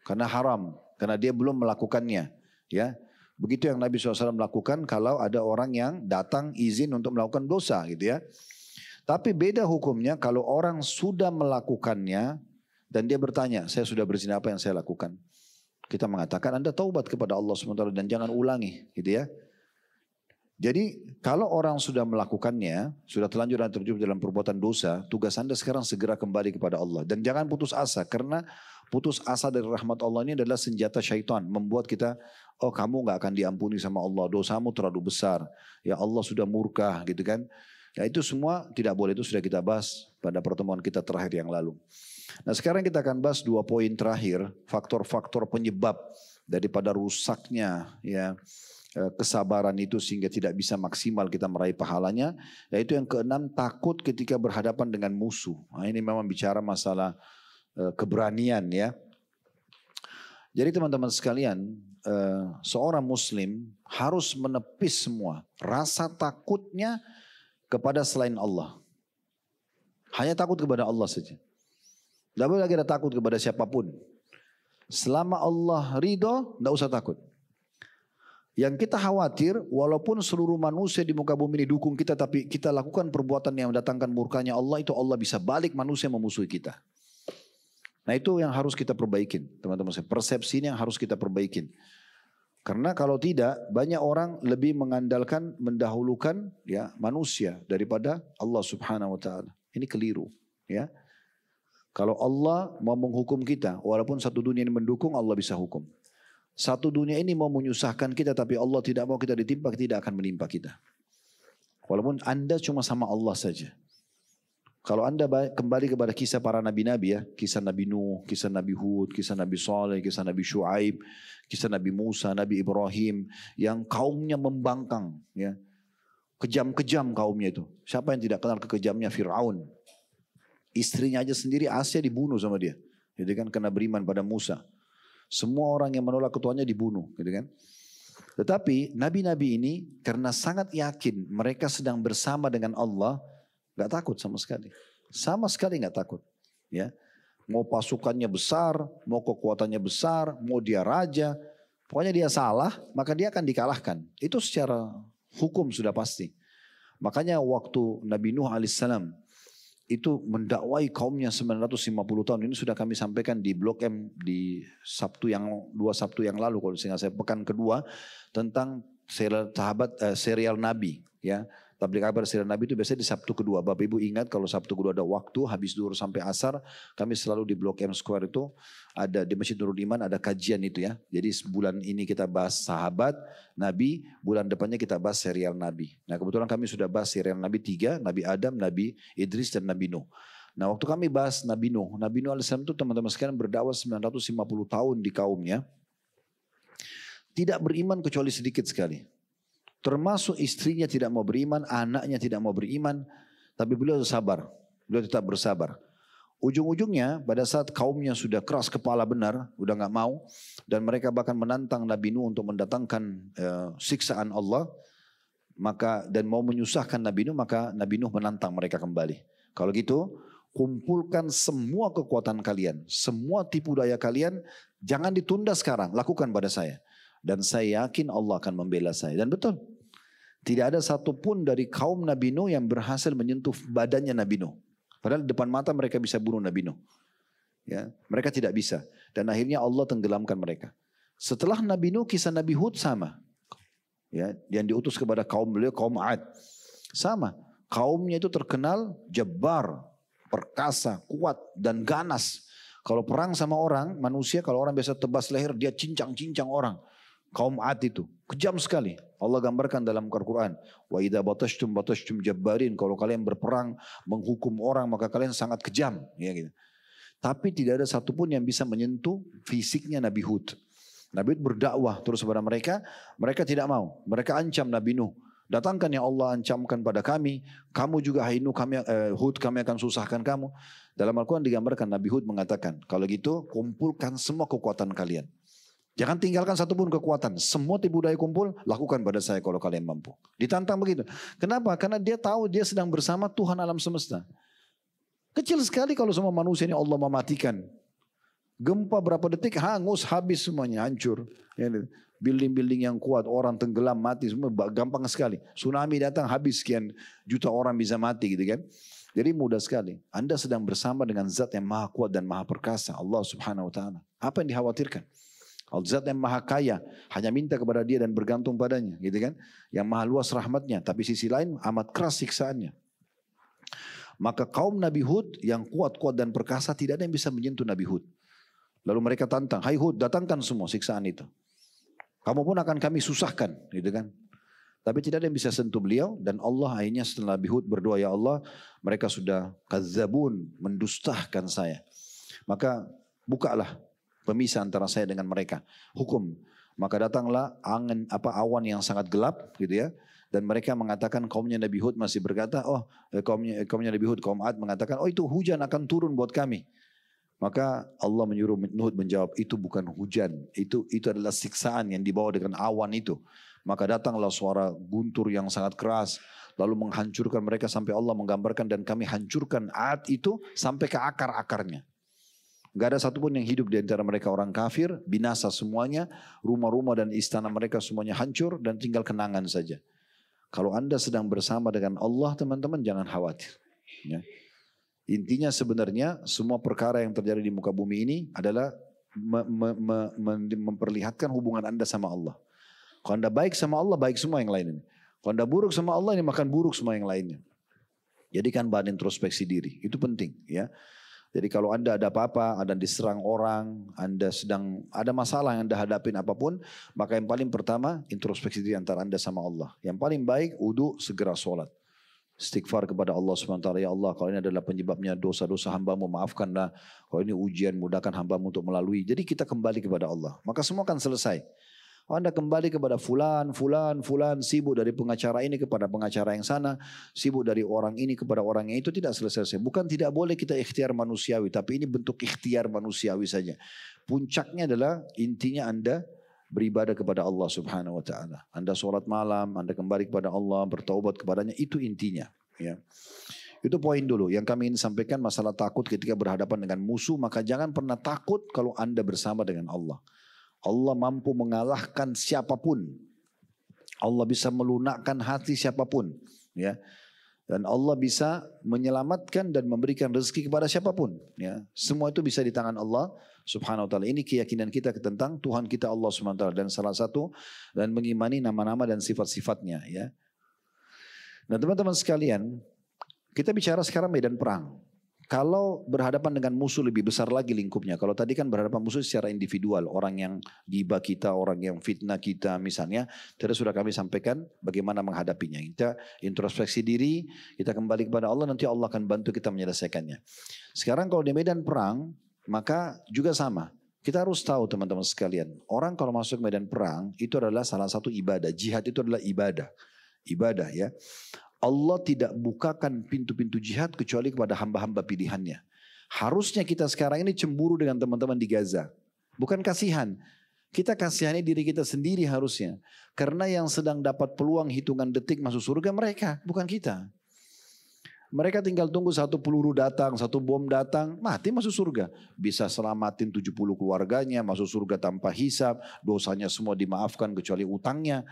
karena haram, karena dia belum melakukannya. Ya, begitu yang Nabi SAW melakukan kalau ada orang yang datang izin untuk melakukan dosa, gitu ya. Tapi beda hukumnya kalau orang sudah melakukannya dan dia bertanya, saya sudah berzina, apa yang saya lakukan? Kita mengatakan Anda taubat kepada Allah SWT dan jangan ulangi, gitu ya. Jadi kalau orang sudah melakukannya, sudah terlanjur dan terjun dalam perbuatan dosa, tugas Anda sekarang segera kembali kepada Allah. Dan jangan putus asa, karena putus asa dari rahmat Allah ini adalah senjata syaitan. Membuat kita, oh kamu gak akan diampuni sama Allah, dosamu terlalu besar. Ya Allah sudah murka gitu kan. Ya itu semua tidak boleh, itu sudah kita bahas pada pertemuan kita terakhir yang lalu. Nah sekarang kita akan bahas 2 poin terakhir, faktor-faktor penyebab daripada rusaknya ya kesabaran itu sehingga tidak bisa maksimal kita meraih pahalanya. Yaitu yang keenam, takut ketika berhadapan dengan musuh. Nah, ini memang bicara masalah keberanian ya. Jadi teman-teman sekalian, seorang muslim harus menepis semua rasa takutnya kepada selain Allah. Hanya takut kepada Allah saja. Tidak boleh lagi ada takut kepada siapapun. Selama Allah ridho, tidak usah takut. Yang kita khawatir, walaupun seluruh manusia di muka bumi ini dukung kita, tapi kita lakukan perbuatan yang mendatangkan murkanya Allah, itu Allah bisa balik manusia memusuhi kita. Nah itu yang harus kita perbaikin, teman-teman. Persepsi ini yang harus kita perbaikin. Karena kalau tidak, banyak orang lebih mengandalkan, mendahulukan ya manusia daripada Allah Subhanahu Wa Taala. Ini keliru, ya. Kalau Allah mau menghukum kita, walaupun satu dunia ini mendukung, Allah bisa hukum. Satu dunia ini mau menyusahkan kita, tapi Allah tidak mau kita ditimpa, tidak akan menimpa kita. Walaupun Anda cuma sama Allah saja. Kalau Anda kembali kepada kisah para nabi-nabi ya, kisah Nabi Nuh, kisah Nabi Hud, kisah Nabi Saleh, kisah Nabi Shu'aib, kisah Nabi Musa, Nabi Ibrahim, yang kaumnya membangkang, ya, kejam-kejam kaumnya itu. Siapa yang tidak kenal kekejamnya Fir'aun? Istrinya aja sendiri Asia dibunuh sama dia, jadi kan kena beriman pada Musa. Semua orang yang menolak ketuanya dibunuh, gitu kan? Tetapi nabi-nabi ini karena sangat yakin mereka sedang bersama dengan Allah, nggak takut sama sekali nggak takut. Ya, mau pasukannya besar, mau kekuatannya besar, mau dia raja, pokoknya dia salah, maka dia akan dikalahkan. Itu secara hukum sudah pasti. Makanya waktu Nabi Nuh alaihissalam itu mendakwai kaumnya 950 tahun. Ini sudah kami sampaikan di Blok M di dua Sabtu yang lalu kalau saya pekan kedua tentang serial Nabi ya. Tabligh kabar serial Nabi itu biasanya di Sabtu kedua. Bapak Ibu ingat kalau Sabtu kedua ada waktu habis zuhur sampai asar, kami selalu di Blok M Square itu ada di Masjid Nurul Iman ada kajian itu ya. Jadi bulan ini kita bahas sahabat Nabi, bulan depannya kita bahas serial Nabi. Nah kebetulan kami sudah bahas serial Nabi 3, Nabi Adam, Nabi Idris dan Nabi Nuh. Nah waktu kami bahas Nabi Nuh alaihissalam itu teman-teman sekalian berdakwah 950 tahun di kaumnya. Tidak beriman kecuali sedikit sekali. Termasuk istrinya tidak mau beriman, anaknya tidak mau beriman, tapi beliau sabar, beliau tetap bersabar. Ujung-ujungnya pada saat kaumnya sudah keras kepala benar, udah nggak mau, dan mereka bahkan menantang Nabi Nuh untuk mendatangkan siksaan Allah, maka dan mau menyusahkan Nabi Nuh, maka Nabi Nuh menantang mereka kembali. Kalau gitu, kumpulkan semua kekuatan kalian, semua tipu daya kalian, jangan ditunda sekarang, lakukan pada saya. Dan saya yakin Allah akan membela saya. Dan betul. Tidak ada satupun dari kaum Nabi Nuh yang berhasil menyentuh badannya Nabi Nuh. Padahal di depan mata mereka bisa bunuh Nabi Nuh. Ya, mereka tidak bisa. Dan akhirnya Allah tenggelamkan mereka. Setelah Nabi Nuh, kisah Nabi Hud sama. Ya, yang diutus kepada kaum beliau, kaum Ad. Sama. Kaumnya itu terkenal jabbar, perkasa, kuat, dan ganas. Kalau perang sama orang, manusia kalau orang biasa tebas leher, dia cincang-cincang orang. Kaum Ad itu kejam sekali. Allah gambarkan dalam Al-Quran. Wa idza batashtum jabbarin. Kalau kalian berperang menghukum orang maka kalian sangat kejam. Ya, gitu. Tapi tidak ada satupun yang bisa menyentuh fisiknya Nabi Hud. Nabi Hud berdakwah terus kepada mereka, mereka tidak mau. Mereka ancam Nabi Nuh. Datangkan yang Allah ancamkan pada kami, kamu juga hai Nuh, Hud, kami akan susahkan kamu. Dalam Al-Quran digambarkan Nabi Hud mengatakan, kalau gitu kumpulkan semua kekuatan kalian. Jangan tinggalkan satupun kekuatan. Semua tipu daya kumpul, lakukan pada saya kalau kalian mampu. Ditantang begitu. Kenapa? Karena dia tahu dia sedang bersama Tuhan alam semesta. Kecil sekali kalau semua manusia ini Allah mematikan. Gempa berapa detik hangus, habis semuanya, hancur. Building-building yang kuat, orang tenggelam, mati, semua gampang sekali. Tsunami datang, habis sekian juta orang bisa mati gitu kan. Jadi mudah sekali. Anda sedang bersama dengan zat yang maha kuat dan maha perkasa. Allah subhanahu wa ta'ala. Apa yang dikhawatirkan? Zat yang maha kaya, hanya minta kepada dia dan bergantung padanya. Gitu kan. Yang maha luas rahmatnya, tapi sisi lain amat keras siksaannya. Maka kaum Nabi Hud yang kuat-kuat dan perkasa tidak ada yang bisa menyentuh Nabi Hud. Lalu mereka tantang, hai Hud, datangkan semua siksaan itu. Kamu pun akan kami susahkan, gitu kan. Tapi tidak ada yang bisa sentuh beliau. Dan Allah akhirnya setelah Nabi Hud berdoa, ya Allah, mereka sudah kadzabun, mendustahkan saya. Maka bukalah pemisah antara saya dengan mereka. Hukum. Maka datanglah awan yang sangat gelap, gitu ya. Dan mereka mengatakan, kaumnya Nabi Hud masih berkata, kaumnya Nabi Hud, kaum Ad mengatakan, itu hujan akan turun buat kami. Maka Allah menyuruh Nuh menjawab, itu bukan hujan, itu adalah siksaan yang dibawa dengan awan itu. Maka datanglah suara guntur yang sangat keras, lalu menghancurkan mereka sampai Allah menggambarkan, dan kami hancurkan Ad itu sampai ke akar-akarnya. Gak ada satupun yang hidup di antara mereka orang kafir, binasa semuanya, rumah-rumah dan istana mereka semuanya hancur dan tinggal kenangan saja. Kalau Anda sedang bersama dengan Allah teman-teman jangan khawatir. Ya. Intinya sebenarnya semua perkara yang terjadi di muka bumi ini adalah memperlihatkan hubungan Anda sama Allah. Kalau Anda baik sama Allah, baik semua yang lain ini. Kalau Anda buruk sama Allah, ini makan buruk semua yang lainnya. Jadi kan bahan introspeksi diri, itu penting ya. Jadi kalau Anda ada apa-apa, Anda diserang orang, Anda sedang ada masalah yang Anda hadapin apapun, maka yang paling pertama introspeksi diri antara Anda sama Allah. Yang paling baik wudu, segera sholat. Istighfar kepada Allah SWT. Ya Allah, kalau ini adalah penyebabnya dosa-dosa hambamu, maafkanlah. Kalau ini ujian, mudahkan hambamu untuk melalui. Jadi kita kembali kepada Allah. Maka semua akan selesai. Anda kembali kepada fulan, sibuk dari pengacara ini kepada pengacara yang sana, sibuk dari orang ini kepada orang yang itu, tidak selesai. Bukan tidak boleh kita ikhtiar manusiawi, tapi ini bentuk ikhtiar manusiawi saja. Puncaknya adalah intinya Anda beribadah kepada Allah subhanahu wa ta'ala. Anda sholat malam, Anda kembali kepada Allah, bertaubat kepadanya, itu intinya. Ya. Itu poin dulu yang kami ingin sampaikan, masalah takut ketika berhadapan dengan musuh. Maka jangan pernah takut kalau Anda bersama dengan Allah. Allah mampu mengalahkan siapapun. Allah bisa melunakkan hati siapapun. Ya. Dan Allah bisa menyelamatkan dan memberikan rezeki kepada siapapun. Ya. Semua itu bisa di tangan Allah subhanahu wa ta'ala. Ini keyakinan kita tentang Tuhan kita Allah subhanahu wa ta'ala. Dan salah satu, dan mengimani nama-nama dan sifat-sifatnya. Ya. Nah teman-teman sekalian, kita bicara sekarang medan perang. Kalau berhadapan dengan musuh lebih besar lagi lingkupnya. Kalau tadi kan berhadapan musuh secara individual. Orang yang gibah kita, orang yang fitnah kita misalnya. Tadi sudah kami sampaikan bagaimana menghadapinya. Kita introspeksi diri, kita kembali kepada Allah, nanti Allah akan bantu kita menyelesaikannya. Sekarang kalau di medan perang, maka juga sama. Kita harus tahu teman-teman sekalian. Orang kalau masuk medan perang, itu adalah salah satu ibadah. Jihad itu adalah ibadah. Ibadah ya. Allah tidak bukakan pintu-pintu jihad kecuali kepada hamba-hamba pilihannya. Harusnya kita sekarang ini cemburu dengan teman-teman di Gaza. Bukan kasihan. Kita kasihani diri kita sendiri harusnya. Karena yang sedang dapat peluang hitungan detik masuk surga mereka, bukan kita. Mereka tinggal tunggu satu peluru datang, satu bom datang, mati masuk surga. Bisa selamatin 70 keluarganya, masuk surga tanpa hisab, dosanya semua dimaafkan kecuali utangnya.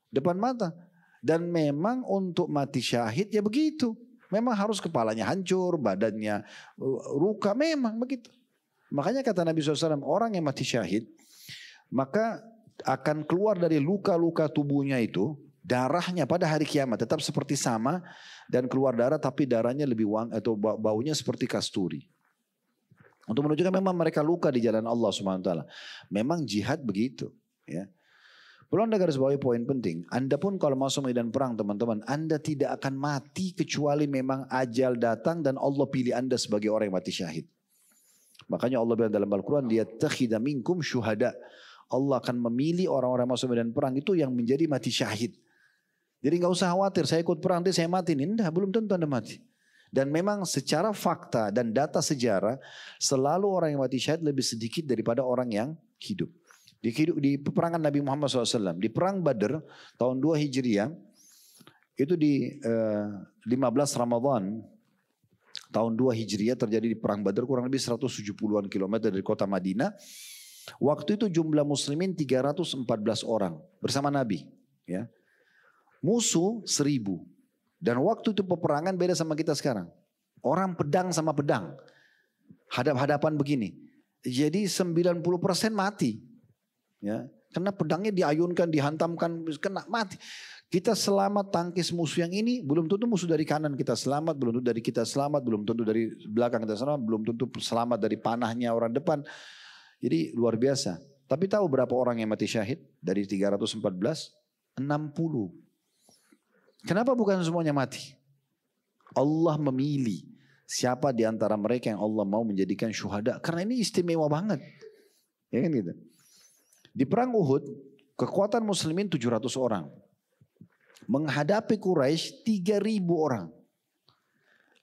Depan mata. Dan memang untuk mati syahid ya begitu. Memang harus kepalanya hancur, badannya luka, memang begitu. Makanya kata Nabi SAW, orang yang mati syahid, maka akan keluar dari luka-luka tubuhnya itu, darahnya pada hari kiamat tetap seperti sama, dan keluar darah tapi darahnya lebih wangi atau baunya seperti kasturi. Untuk menunjukkan memang mereka luka di jalan Allah SWT. Memang jihad begitu. Ya. Perlu Anda garis bawahi poin penting. Anda pun kalau masuk medan perang teman-teman, Anda tidak akan mati kecuali memang ajal datang dan Allah pilih Anda sebagai orang yang mati syahid. Makanya Allah bilang dalam Al-Quran, liyattakhidha minkum syuhada. Allah akan memilih orang-orang masuk medan perang itu yang menjadi mati syahid. Jadi nggak usah khawatir, saya ikut perang, dia saya mati. Tidak, belum tentu Anda mati. Dan memang secara fakta dan data sejarah, selalu orang yang mati syahid lebih sedikit daripada orang yang hidup. Di peperangan Nabi Muhammad SAW, di perang Badr tahun 2 Hijriah, itu di 15 Ramadan tahun 2 Hijriah terjadi di perang Badr, kurang lebih 170-an kilometer dari kota Madinah. Waktu itu jumlah muslimin 314 orang bersama Nabi. Ya. Musuh 1000. Dan waktu itu peperangan beda sama kita sekarang. Orang pedang sama pedang. Hadap-hadapan begini. Jadi 90% mati. Ya. Karena pedangnya diayunkan, dihantamkan, kena mati. Kita selamat tangkis musuh yang ini, belum tentu musuh dari kanan kita selamat, belum tentu dari kita selamat, belum tentu dari belakang kita selamat, belum tentu selamat dari panahnya orang depan. Jadi luar biasa. Tapi tahu berapa orang yang mati syahid? Dari 314, 60. Kenapa bukan semuanya mati? Allah memilih siapa di antara mereka yang Allah mau menjadikan syuhada. Karena ini istimewa banget. Ya kan gitu. Di perang Uhud, kekuatan muslimin 700 orang. Menghadapi Quraisy 3.000 orang.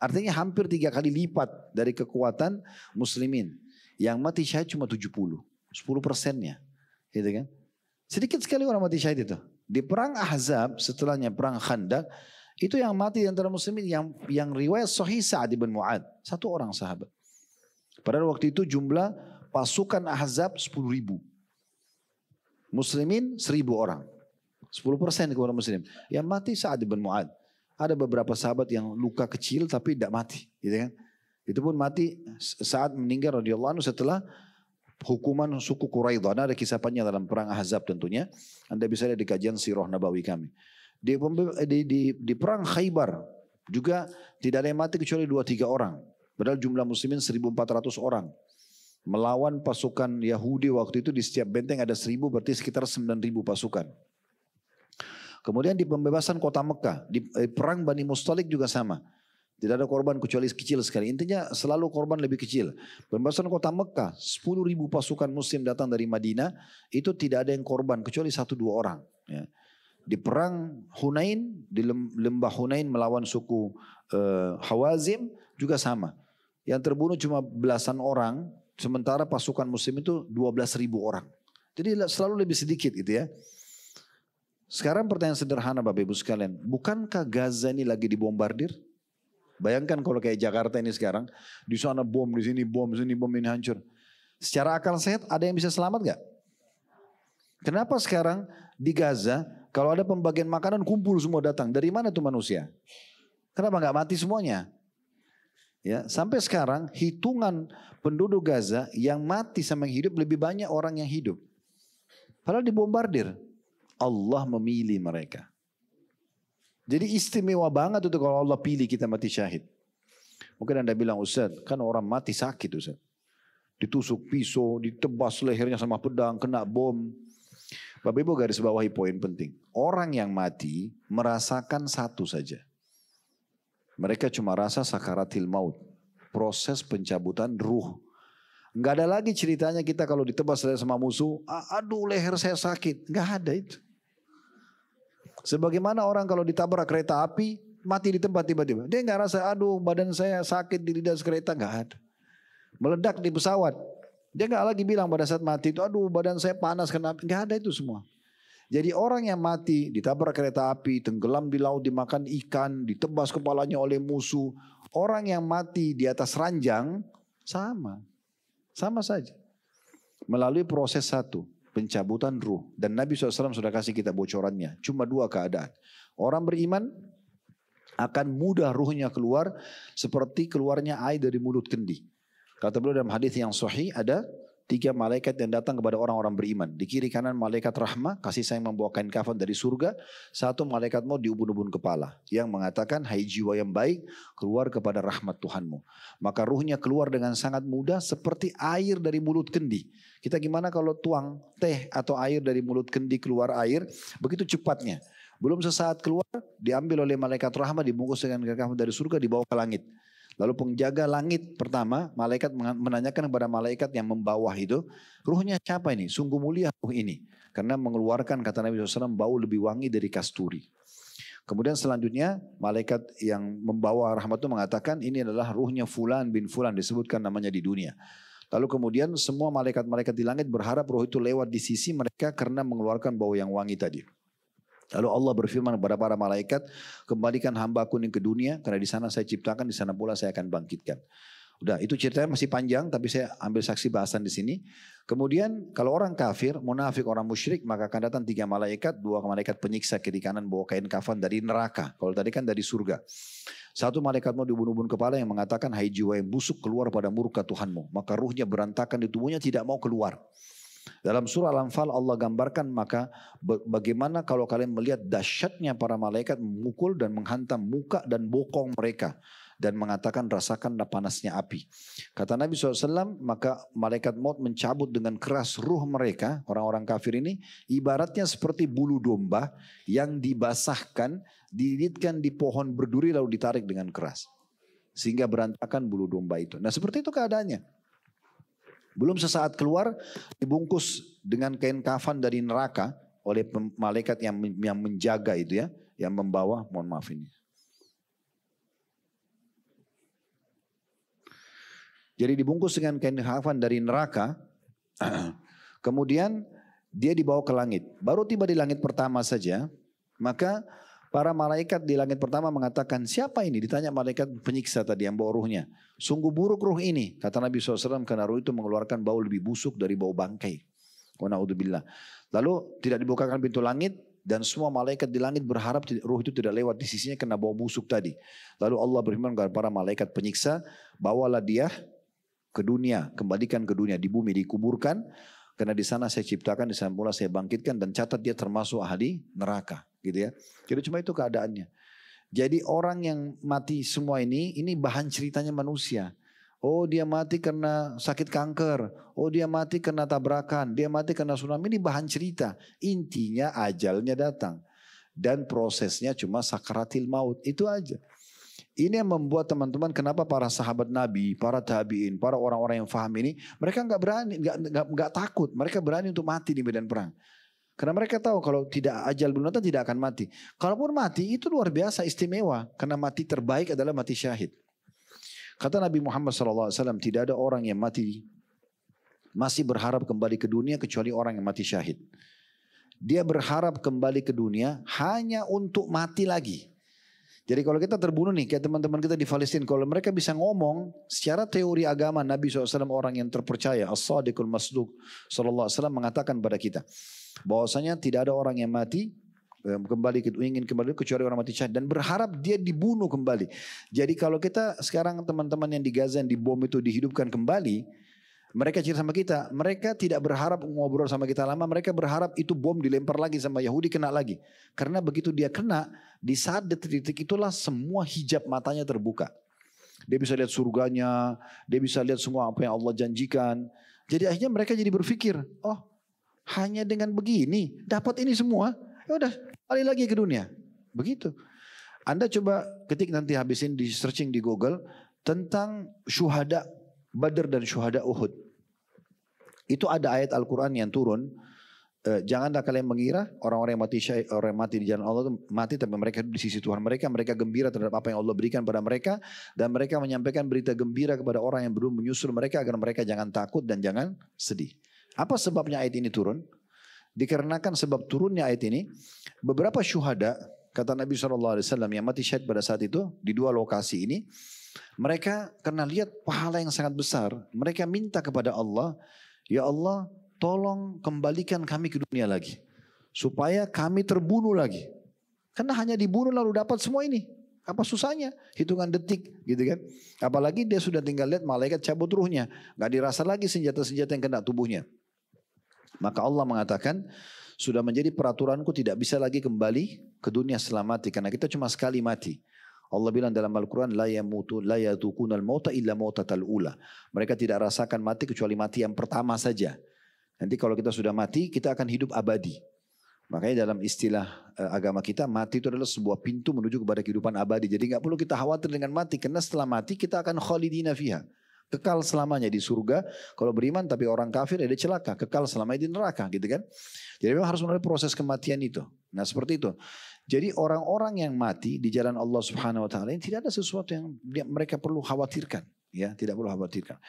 Artinya hampir 3 kali lipat dari kekuatan muslimin. Yang mati syahid cuma 70. 10%-nya. Gitu kan? Sedikit sekali orang mati syahid itu. Di perang Ahzab, setelahnya perang Khandaq, itu yang mati di antara muslimin yang riwayat sahih Sa'ad bin Mu'ad. 1 orang sahabat. Padahal waktu itu jumlah pasukan Ahzab 10.000. Muslimin 1.000 orang. 10% kepada muslim. Yang mati Sa'ad bin Mu'ad. Ada beberapa sahabat yang luka kecil tapi tidak mati. Gitu kan? Itu pun mati saat meninggal radhiyallahu anhu setelah hukuman suku Quraidah. Ada kisah panjang dalam perang Ahzab tentunya. Anda bisa lihat di kajian Sirah Nabawi kami. Di perang Khaybar juga tidak ada yang mati kecuali 2-3 orang. Padahal jumlah muslimin 1.400 orang. Melawan pasukan Yahudi waktu itu di setiap benteng ada 1.000, berarti sekitar 9.000 pasukan. Kemudian di pembebasan kota Mekah, di perang Bani Mustalik juga sama. Tidak ada korban kecuali kecil sekali. Intinya selalu korban lebih kecil. Pembebasan kota Mekah, 10.000 pasukan muslim datang dari Madinah, itu tidak ada yang korban kecuali 1-2 orang. Ya. Di perang Hunain, di lembah Hunain melawan suku Hawazim juga sama. Yang terbunuh cuma belasan orang, sementara pasukan muslim itu 12.000 orang. Jadi selalu lebih sedikit gitu ya. Sekarang pertanyaan sederhana Bapak Ibu sekalian, bukankah Gaza ini lagi dibombardir? Bayangkan kalau kayak Jakarta ini sekarang, di sana bom, di sini bom, ini hancur. Secara akal sehat ada yang bisa selamat gak? Kenapa sekarang di Gaza kalau ada pembagian makanan kumpul semua datang? Dari mana tuh manusia? Kenapa gak mati semuanya? Ya, sampai sekarang hitungan penduduk Gaza yang mati sama yang hidup lebih banyak orang yang hidup. Padahal dibombardir. Allah memilih mereka. Jadi istimewa banget itu kalau Allah pilih kita mati syahid. Mungkin Anda bilang, Ustaz, kan orang mati sakit Ustaz. Ditusuk pisau, ditebas lehernya sama pedang, kena bom. Bapak Ibu garis bawahi poin penting. Orang yang mati merasakan satu saja. Mereka cuma rasa sakaratil maut. Proses pencabutan ruh. Enggak ada lagi ceritanya kita kalau ditebas leher sama musuh, aduh leher saya sakit. Enggak ada itu. Sebagaimana orang kalau ditabrak kereta api, mati di tempat tiba-tiba. Dia enggak rasa, aduh badan saya sakit di lidas kereta. Enggak ada. Meledak di pesawat. Dia enggak lagi bilang pada saat mati itu, aduh badan saya panas kena api. Enggak ada itu semua. Jadi orang yang mati ditabrak kereta api, tenggelam di laut, dimakan ikan, ditebas kepalanya oleh musuh. Orang yang mati di atas ranjang, sama. Sama saja. Melalui proses satu. Pencabutan ruh. Dan Nabi SAW sudah kasih kita bocorannya. Cuma 2 keadaan. Orang beriman akan mudah ruhnya keluar seperti keluarnya air dari mulut kendi. Kata beliau dalam hadis yang sahih, ada 3 malaikat yang datang kepada orang-orang beriman. Di kiri kanan malaikat rahmah, kasih sayang membawa kain kafan dari surga. 1 malaikat maut di ubun-ubun kepala. Yang mengatakan, hai jiwa yang baik, keluar kepada rahmat Tuhanmu. Maka ruhnya keluar dengan sangat mudah seperti air dari mulut kendi. Kita gimana kalau tuang teh atau air dari mulut kendi keluar air, begitu cepatnya. Belum sesaat keluar, diambil oleh malaikat rahmah, dibungkus dengan kain kafan dari surga, dibawa ke langit. Lalu penjaga langit pertama, malaikat menanyakan kepada malaikat yang membawa itu, ruhnya siapa ini? Sungguh mulia ruh ini. Karena mengeluarkan, kata Nabi SAW, bau lebih wangi dari kasturi. Kemudian selanjutnya, malaikat yang membawa rahmat itu mengatakan, ini adalah ruhnya Fulan bin Fulan, disebutkan namanya di dunia. Lalu kemudian semua malaikat-malaikat di langit berharap ruh itu lewat di sisi mereka karena mengeluarkan bau yang wangi tadi. Lalu Allah berfirman kepada para malaikat, kembalikan hamba-Ku ini ke dunia, karena di sana saya ciptakan, di sana pula saya akan bangkitkan. Udah, itu ceritanya masih panjang, tapi saya ambil saksi bahasan di sini. Kemudian kalau orang kafir, munafik, orang musyrik, maka akan datang 3 malaikat, 2 malaikat penyiksa kiri kanan bawa kain kafan dari neraka. Kalau tadi kan dari surga. Satu malaikat mau dibunuh-bunuh kepala yang mengatakan, hai jiwa yang busuk, keluar pada murka Tuhanmu. Maka ruhnya berantakan di tubuhnya, tidak mau keluar. Dalam surah Al-Anfal Allah gambarkan maka bagaimana kalau kalian melihat dahsyatnya para malaikat memukul dan menghantam muka dan bokong mereka. Dan mengatakan rasakanlah panasnya api. Kata Nabi SAW, maka malaikat maut mencabut dengan keras ruh mereka, orang-orang kafir ini, ibaratnya seperti bulu domba yang dibasahkan, dililitkan di pohon berduri lalu ditarik dengan keras. Sehingga berantakan bulu domba itu. Nah seperti itu keadaannya. Belum sesaat keluar, dibungkus dengan kain kafan dari neraka oleh malaikat yang menjaga itu ya, yang membawa, mohon maaf ini. Jadi dibungkus dengan kain kafan dari neraka, kemudian dia dibawa ke langit. Baru tiba di langit pertama saja, maka para malaikat di langit pertama mengatakan, siapa ini? Ditanya malaikat penyiksa tadi yang bawa ruhnya. Sungguh buruk ruh ini. Kata Nabi SAW, karena ruh itu mengeluarkan bau lebih busuk dari bau bangkai. Wa na'udzubillah. Lalu tidak dibukakan pintu langit, dan semua malaikat di langit berharap ruh itu tidak lewat di sisinya karena bau busuk tadi. Lalu Allah berfirman kepada para malaikat penyiksa, bawalah dia ke dunia, kembalikan ke dunia, di bumi dikuburkan. Karena di sana saya ciptakan, di sana pula saya bangkitkan, dan catat dia termasuk ahli neraka. Gitu ya. Jadi cuma itu keadaannya. Jadi orang yang mati semua ini bahan ceritanya manusia. Oh dia mati karena sakit kanker. Oh dia mati karena tabrakan. Dia mati karena tsunami. Ini bahan cerita. Intinya ajalnya datang. Dan prosesnya cuma sakaratil maut. Itu aja. Ini yang membuat teman-teman kenapa para sahabat Nabi, para tabiin, para orang-orang yang faham ini. Mereka nggak berani, nggak takut. Mereka berani untuk mati di medan perang. Karena mereka tahu kalau tidak ajal belum datang tidak akan mati. Kalaupun mati itu luar biasa istimewa. Karena mati terbaik adalah mati syahid. Kata Nabi Muhammad SAW, tidak ada orang yang mati masih berharap kembali ke dunia kecuali orang yang mati syahid. Dia berharap kembali ke dunia hanya untuk mati lagi. Jadi kalau kita terbunuh nih, kayak teman-teman kita di Palestina, kalau mereka bisa ngomong secara teori agama, Nabi SAW orang yang terpercaya, As-Sadiqul Masduq SAW mengatakan pada kita, bahwasanya tidak ada orang yang mati ingin kembali kecuali orang mati syahid dan berharap dia dibunuh kembali. Jadi kalau kita sekarang teman-teman yang di Gaza yang dibom itu dihidupkan kembali, mereka cerita sama kita, mereka tidak berharap ngobrol sama kita lama, mereka berharap itu bom dilempar lagi sama Yahudi kena lagi. Karena begitu dia kena, di saat detik-detik itulah semua hijab matanya terbuka. Dia bisa lihat surganya, dia bisa lihat semua apa yang Allah janjikan. Jadi akhirnya mereka jadi berpikir, oh hanya dengan begini dapat ini semua, ya udah balik lagi ke dunia. Begitu. Anda coba ketik nanti habisin di searching di Google tentang syuhada Badr dan syuhada Uhud. Itu ada ayat Al-Quran yang turun. Janganlah kalian mengira orang-orang yang mati syahid, orang yang mati di jalan Allah itu mati tapi mereka di sisi Tuhan mereka. Mereka gembira terhadap apa yang Allah berikan pada mereka. Dan mereka menyampaikan berita gembira kepada orang yang belum menyusul mereka agar mereka jangan takut dan jangan sedih. Apa sebabnya ayat ini turun? Dikarenakan sebab turunnya ayat ini, beberapa syuhada, kata Nabi SAW yang mati syahid pada saat itu, di 2 lokasi ini, mereka karena lihat pahala yang sangat besar, mereka minta kepada Allah, ya Allah tolong kembalikan kami ke dunia lagi. Supaya kami terbunuh lagi. Karena hanya dibunuh lalu dapat semua ini. Apa susahnya? Hitungan detik gitu kan. Apalagi dia sudah tinggal lihat malaikat cabut ruhnya. Gak dirasa lagi senjata-senjata yang kena tubuhnya. Maka Allah mengatakan, sudah menjadi peraturanku tidak bisa lagi kembali ke dunia setelah mati. Karena kita cuma sekali mati. Allah bilang dalam Al-Quran, la yatukunal mauta illa mautatal ula. Mereka tidak rasakan mati kecuali mati yang pertama saja. Nanti kalau kita sudah mati, kita akan hidup abadi. Makanya dalam istilah agama kita, mati itu adalah sebuah pintu menuju kepada kehidupan abadi. Jadi nggak perlu kita khawatir dengan mati, karena setelah mati kita akan khalidina fiha. Kekal selamanya di surga. Kalau beriman tapi orang kafir ya dia celaka. Kekal selamanya di neraka gitu kan. Jadi memang harus melalui proses kematian itu. Nah seperti itu. Jadi orang-orang yang mati di jalan Allah Subhanahu Wa Taala ini tidak ada sesuatu yang mereka perlu khawatirkan. Ya, tidak perlu khawatirkan.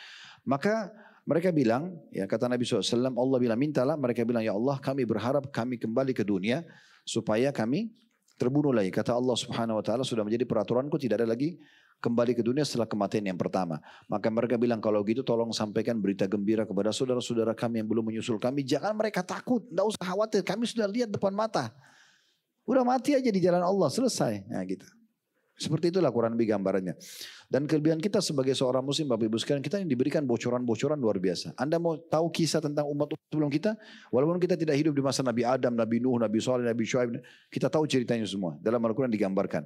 Maka mereka bilang, ya kata Nabi SAW, Allah bilang mintalah. Mereka bilang, ya Allah kami berharap kami kembali ke dunia supaya kami terbunuh lagi. Kata Allah Subhanahu Wa Taala, sudah menjadi peraturanku tidak ada lagi kembali ke dunia setelah kematian yang pertama. Maka mereka bilang, kalau gitu tolong sampaikan berita gembira kepada saudara-saudara kami yang belum menyusul kami. Jangan mereka takut, tidak usah khawatir. Kami sudah lihat depan mata. Udah mati aja di jalan Allah, selesai. Nah gitu. Seperti itulah Quran Nabi gambarannya. Dan kelebihan kita sebagai seorang muslim, Bapak Ibu sekalian, kita yang diberikan bocoran-bocoran luar biasa. Anda mau tahu kisah tentang umat sebelum kita? Walaupun kita tidak hidup di masa Nabi Adam, Nabi Nuh, Nabi Saleh, Nabi Syuaib, kita tahu ceritanya semua. Dalam Al-Quran digambarkan.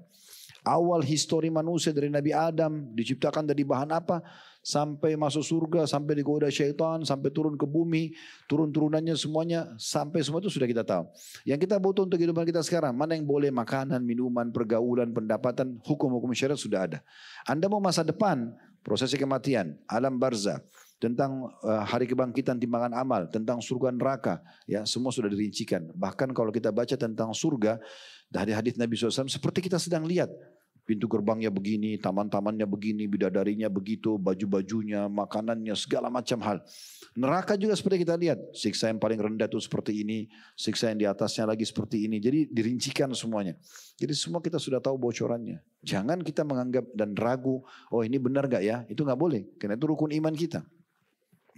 Awal histori manusia dari Nabi Adam diciptakan dari bahan apa, sampai masuk surga, sampai digoda syaitan, sampai turun ke bumi, turun-turunannya semuanya, sampai semua itu sudah kita tahu. Yang kita butuh untuk kehidupan kita sekarang, mana yang boleh, makanan, minuman, pergaulan, pendapatan, hukum-hukum syariat sudah ada. Anda mau masa depan, prosesi kematian, alam barzah, tentang hari kebangkitan timbangan amal, tentang surga neraka, ya semua sudah dirincikan. Bahkan kalau kita baca tentang surga dari hadis Nabi SAW, seperti kita sedang lihat pintu gerbangnya begini, taman-tamannya begini, bidadarinya begitu, baju-bajunya, makanannya, segala macam hal. Neraka juga seperti kita lihat, siksa yang paling rendah itu seperti ini, siksa yang di atasnya lagi seperti ini. Jadi dirincikan semuanya. Jadi semua kita sudah tahu bocorannya. Jangan kita menganggap dan ragu, oh ini benar gak ya? Itu gak boleh, karena itu rukun iman kita.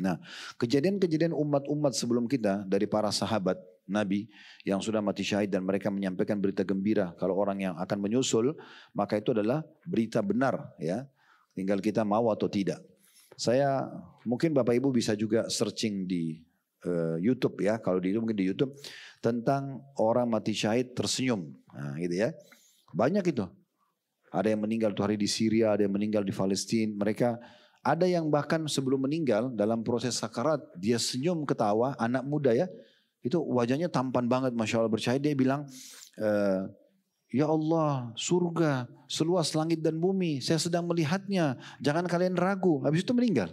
Nah, kejadian-kejadian umat-umat sebelum kita dari para sahabat Nabi yang sudah mati syahid dan mereka menyampaikan berita gembira kalau orang yang akan menyusul, maka itu adalah berita benar ya. Tinggal kita mau atau tidak. Saya mungkin Bapak Ibu bisa juga searching di YouTube ya, kalau mungkin di YouTube tentang orang mati syahid tersenyum. Nah, gitu ya. Banyak itu. Ada yang meninggal tuh hari di Syria, ada yang meninggal di Palestina. Mereka ada yang bahkan sebelum meninggal dalam proses sakarat dia senyum ketawa, anak muda ya, itu wajahnya tampan banget, masya Allah bercahaya. Dia bilang, ya Allah surga seluas langit dan bumi, saya sedang melihatnya, jangan kalian ragu. Habis itu meninggal.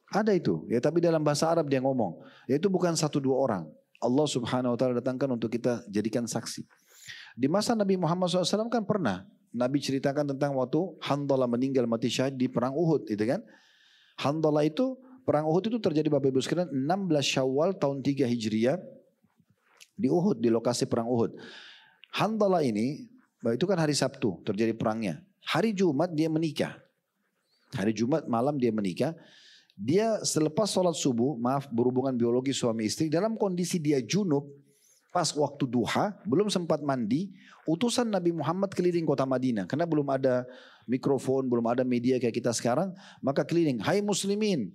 Ada itu, ya tapi dalam bahasa Arab dia ngomong, ya itu bukan satu dua orang. Allah Subhanahu Wa Taala datangkan untuk kita jadikan saksi. Di masa Nabi Muhammad SAW kan pernah Nabi ceritakan tentang waktu Handalah meninggal mati syahid di perang Uhud, itu kan? Handalah itu perang Uhud itu terjadi Bapak Ibu sekalian 16 Syawal tahun 3 Hijriah di Uhud, di lokasi perang Uhud. Handalah ini itu kan hari Sabtu terjadi perangnya. Hari Jumat dia menikah. Hari Jumat malam dia menikah. Dia selepas sholat subuh, berhubungan biologi suami istri dalam kondisi dia junub. Pas waktu duha, belum sempat mandi, utusan Nabi Muhammad keliling kota Madinah. Karena belum ada mikrofon, belum ada media kayak kita sekarang. Maka keliling, hai muslimin,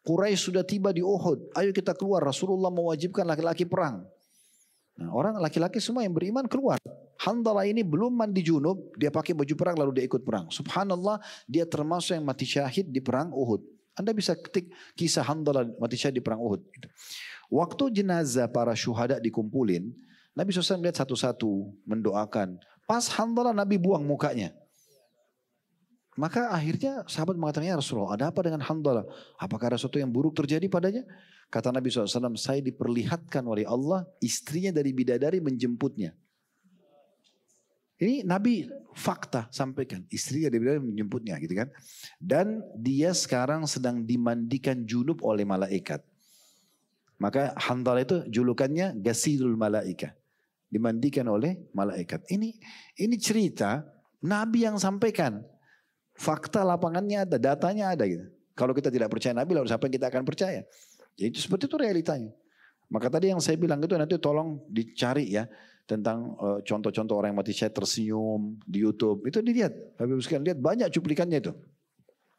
Quraisy sudah tiba di Uhud. Ayo kita keluar, Rasulullah mewajibkan laki-laki perang. Nah, orang laki-laki semua yang beriman keluar. Handalah ini belum mandi junub, dia pakai baju perang lalu dia ikut perang. Subhanallah, dia termasuk yang mati syahid di perang Uhud. Anda bisa ketik kisah Handalah mati syahid di perang Uhud. Waktu jenazah para syuhada dikumpulin, Nabi SAW melihat satu-satu mendoakan. Pas Handalah Nabi buang mukanya. Maka akhirnya sahabat mengatakan, ya Rasulullah ada apa dengan Handalah? Apakah ada sesuatu yang buruk terjadi padanya? Kata Nabi SAW, saya diperlihatkan oleh Allah istrinya dari bidadari menjemputnya. Ini Nabi fakta sampaikan, istrinya dari bidadari menjemputnya gitu kan. Dan dia sekarang sedang dimandikan junub oleh malaikat. Maka Handalah itu julukannya Gasilul Malaika, dimandikan oleh malaikat. Ini cerita Nabi yang sampaikan. Fakta lapangannya ada, datanya ada gitu. Kalau kita tidak percaya Nabi, lalu siapa yang kita akan percaya? Jadi seperti itu realitanya. Maka tadi yang saya bilang itu nanti tolong dicari ya tentang contoh-contoh orang yang mati syahid tersenyum di YouTube. Itu dilihat, Habib sekalian lihat banyak cuplikannya itu.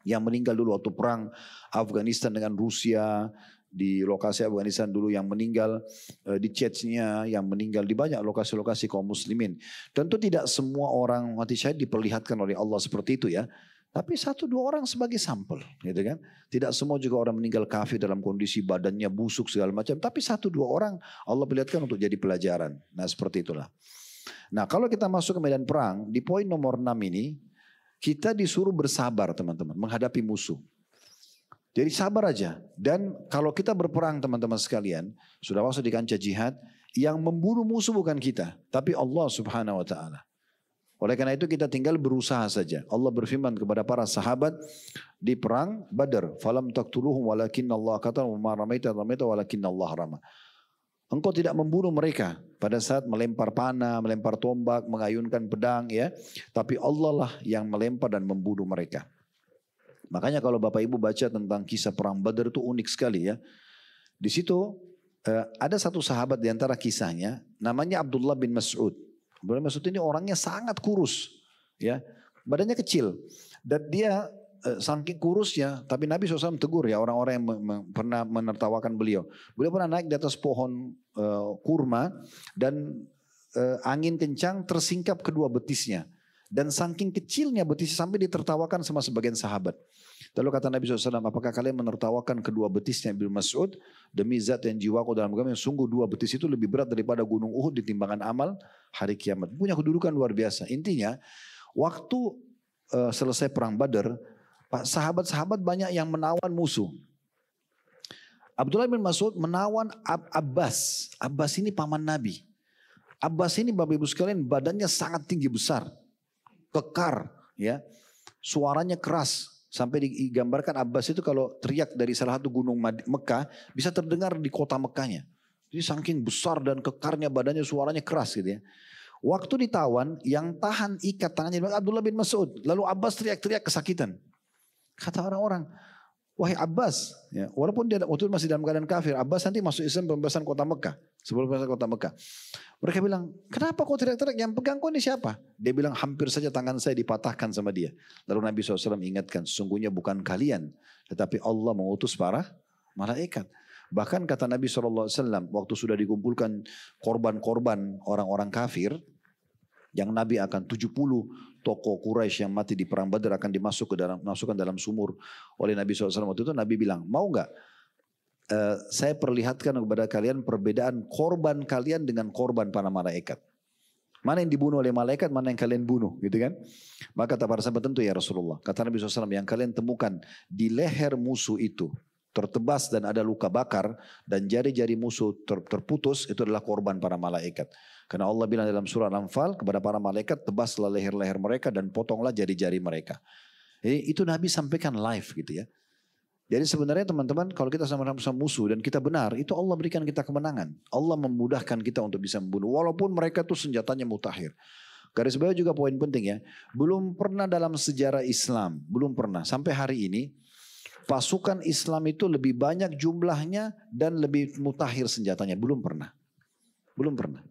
Yang meninggal dulu waktu perang Afghanistan dengan Rusia. Di lokasi Afghanistan dulu yang meninggal, di Chechnya yang meninggal, di banyak lokasi-lokasi kaum muslimin. Tentu tidak semua orang mati syahid diperlihatkan oleh Allah seperti itu ya. Tapi 1-2 orang sebagai sampel, gitu kan? Tidak semua juga orang meninggal kafir dalam kondisi badannya busuk segala macam. Tapi 1-2 orang Allah perlihatkan untuk jadi pelajaran. Nah seperti itulah. Nah kalau kita masuk ke medan perang, di poin nomor 6 ini, kita disuruh bersabar teman-teman, menghadapi musuh. Jadi sabar aja. Dan kalau kita berperang teman-teman sekalian, sudah masuk di kancah jihad, yang membunuh musuh bukan kita, tapi Allah subhanahu wa ta'ala. Oleh karena itu kita tinggal berusaha saja. Allah berfirman kepada para sahabat di perang Badar, "Falam taqtuluhum walakinnallaha qatala wa ma ramaita walakinnallaha rama." Engkau tidak membunuh mereka pada saat melempar panah, melempar tombak, mengayunkan pedang ya, tapi Allah lah yang melempar dan membunuh mereka. Makanya kalau Bapak Ibu baca tentang kisah perang Badar itu unik sekali ya. Di situ ada satu sahabat di antara kisahnya namanya Abdullah bin Mas'ud. Abdullah bin Mas'ud ini orangnya sangat kurus, ya, badannya kecil, dan dia saking kurusnya, tapi Nabi SAW tegur ya orang-orang yang pernah menertawakan beliau. Beliau pernah naik di atas pohon kurma dan angin kencang tersingkap kedua betisnya, dan saking kecilnya betisnya sampai ditertawakan sama sebagian sahabat. Lalu kata Nabi SAW, apakah kalian menertawakan kedua betisnya Ibnu Mas'ud? Demi zat yang jiwaku dalam agama yang sungguh dua betis itu lebih berat daripada gunung Uhud di timbangan amal hari kiamat. Punya kedudukan luar biasa. Intinya waktu selesai perang Badar, sahabat-sahabat banyak yang menawan musuh. Abdullah bin Mas'ud menawan Abbas. Abbas ini paman Nabi. Abbas ini Bapak Ibu sekalian badannya sangat tinggi besar. Kekar ya. Suaranya keras. Sampai digambarkan Abbas itu kalau teriak dari salah satu gunung Mekah bisa terdengar di kota Mekahnya. Jadi saking besar dan kekarnya badannya, suaranya keras gitu ya. Waktu ditawan yang tahan ikat tangannya Abdullah bin Mas'ud. Lalu Abbas teriak-teriak kesakitan. Kata orang-orang, wahai Abbas, ya, walaupun dia waktu itu masih dalam keadaan kafir, Abbas nanti masuk Islam pembebasan kota Mekah. Sebelum pembebasan kota Mekah. Mereka bilang, kenapa kau teriak-teriak? Yang pegang kau ini siapa? Dia bilang, hampir saja tangan saya dipatahkan sama dia. Lalu Nabi SAW ingatkan, sesungguhnya bukan kalian, tetapi Allah mengutus para malaikat. Bahkan kata Nabi SAW, waktu sudah dikumpulkan korban-korban orang-orang kafir, yang Nabi akan 70 tokoh Quraisy yang mati di perang Badar akan dimasukkan dalam sumur oleh Nabi SAW. Waktu itu Nabi bilang, mau gak saya perlihatkan kepada kalian perbedaan korban kalian dengan korban para malaikat. Mana yang dibunuh oleh malaikat, mana yang kalian bunuh gitu kan. Maka kata para sahabat, tentu ya Rasulullah. Kata Nabi SAW, yang kalian temukan di leher musuh itu tertebas dan ada luka bakar dan jari-jari musuh terputus, itu adalah korban para malaikat. Karena Allah bilang dalam surah Al-Anfal kepada para malaikat, tebaslah leher-leher mereka dan potonglah jari-jari mereka. Jadi itu Nabi sampaikan live gitu ya. Jadi sebenarnya teman-teman kalau kita sama-sama musuh dan kita benar, itu Allah berikan kita kemenangan. Allah memudahkan kita untuk bisa membunuh. Walaupun mereka tuh senjatanya mutakhir. Garis bawah juga poin penting ya. Belum pernah dalam sejarah Islam, belum pernah sampai hari ini pasukan Islam itu lebih banyak jumlahnya dan lebih mutakhir senjatanya. Belum pernah. Belum pernah.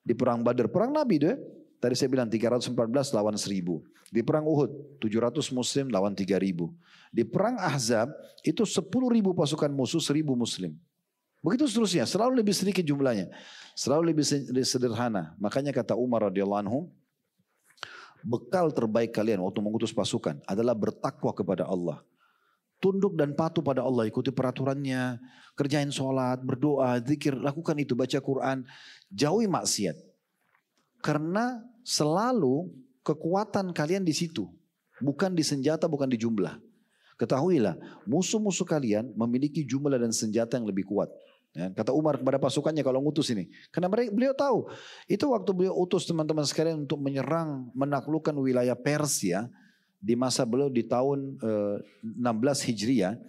Di perang Badar, perang Nabi deh. Tadi saya bilang 314 lawan 1000. Di perang Uhud 700 muslim lawan 3000. Di perang Ahzab itu 10.000 pasukan musuh 1.000 muslim. Begitu seterusnya, selalu lebih sedikit jumlahnya. Selalu lebih sederhana. Makanya kata Umar radhiyallahu anhu, bekal terbaik kalian waktu mengutus pasukan adalah bertakwa kepada Allah. Tunduk dan patuh pada Allah, ikuti peraturannya, kerjain sholat, berdoa, zikir, lakukan itu, baca Quran, jauhi maksiat. Karena selalu kekuatan kalian di situ, bukan di senjata, bukan di jumlah. Ketahuilah, musuh-musuh kalian memiliki jumlah dan senjata yang lebih kuat. Ya, kata Umar kepada pasukannya kalau ngutus ini. Karena beliau tahu, itu waktu beliau utus teman-teman sekalian untuk menyerang, menaklukkan wilayah Persia, di masa beliau di tahun 16 Hijriah,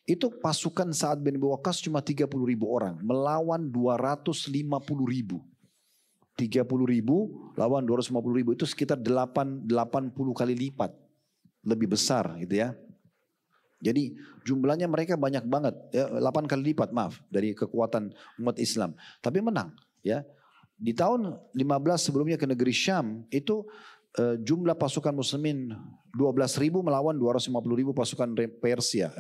itu pasukan Sa'ad bin Abi Waqqas cuma 30.000 orang, melawan 250.000. 30.000 lawan 250.000 itu sekitar 80 kali lipat lebih besar gitu ya. Jadi jumlahnya mereka banyak banget ya, 8 kali lipat dari kekuatan umat Islam. Tapi menang ya. Di tahun 15 sebelumnya ke negeri Syam itu jumlah pasukan muslimin 12.000 melawan 250.000 pasukan Persia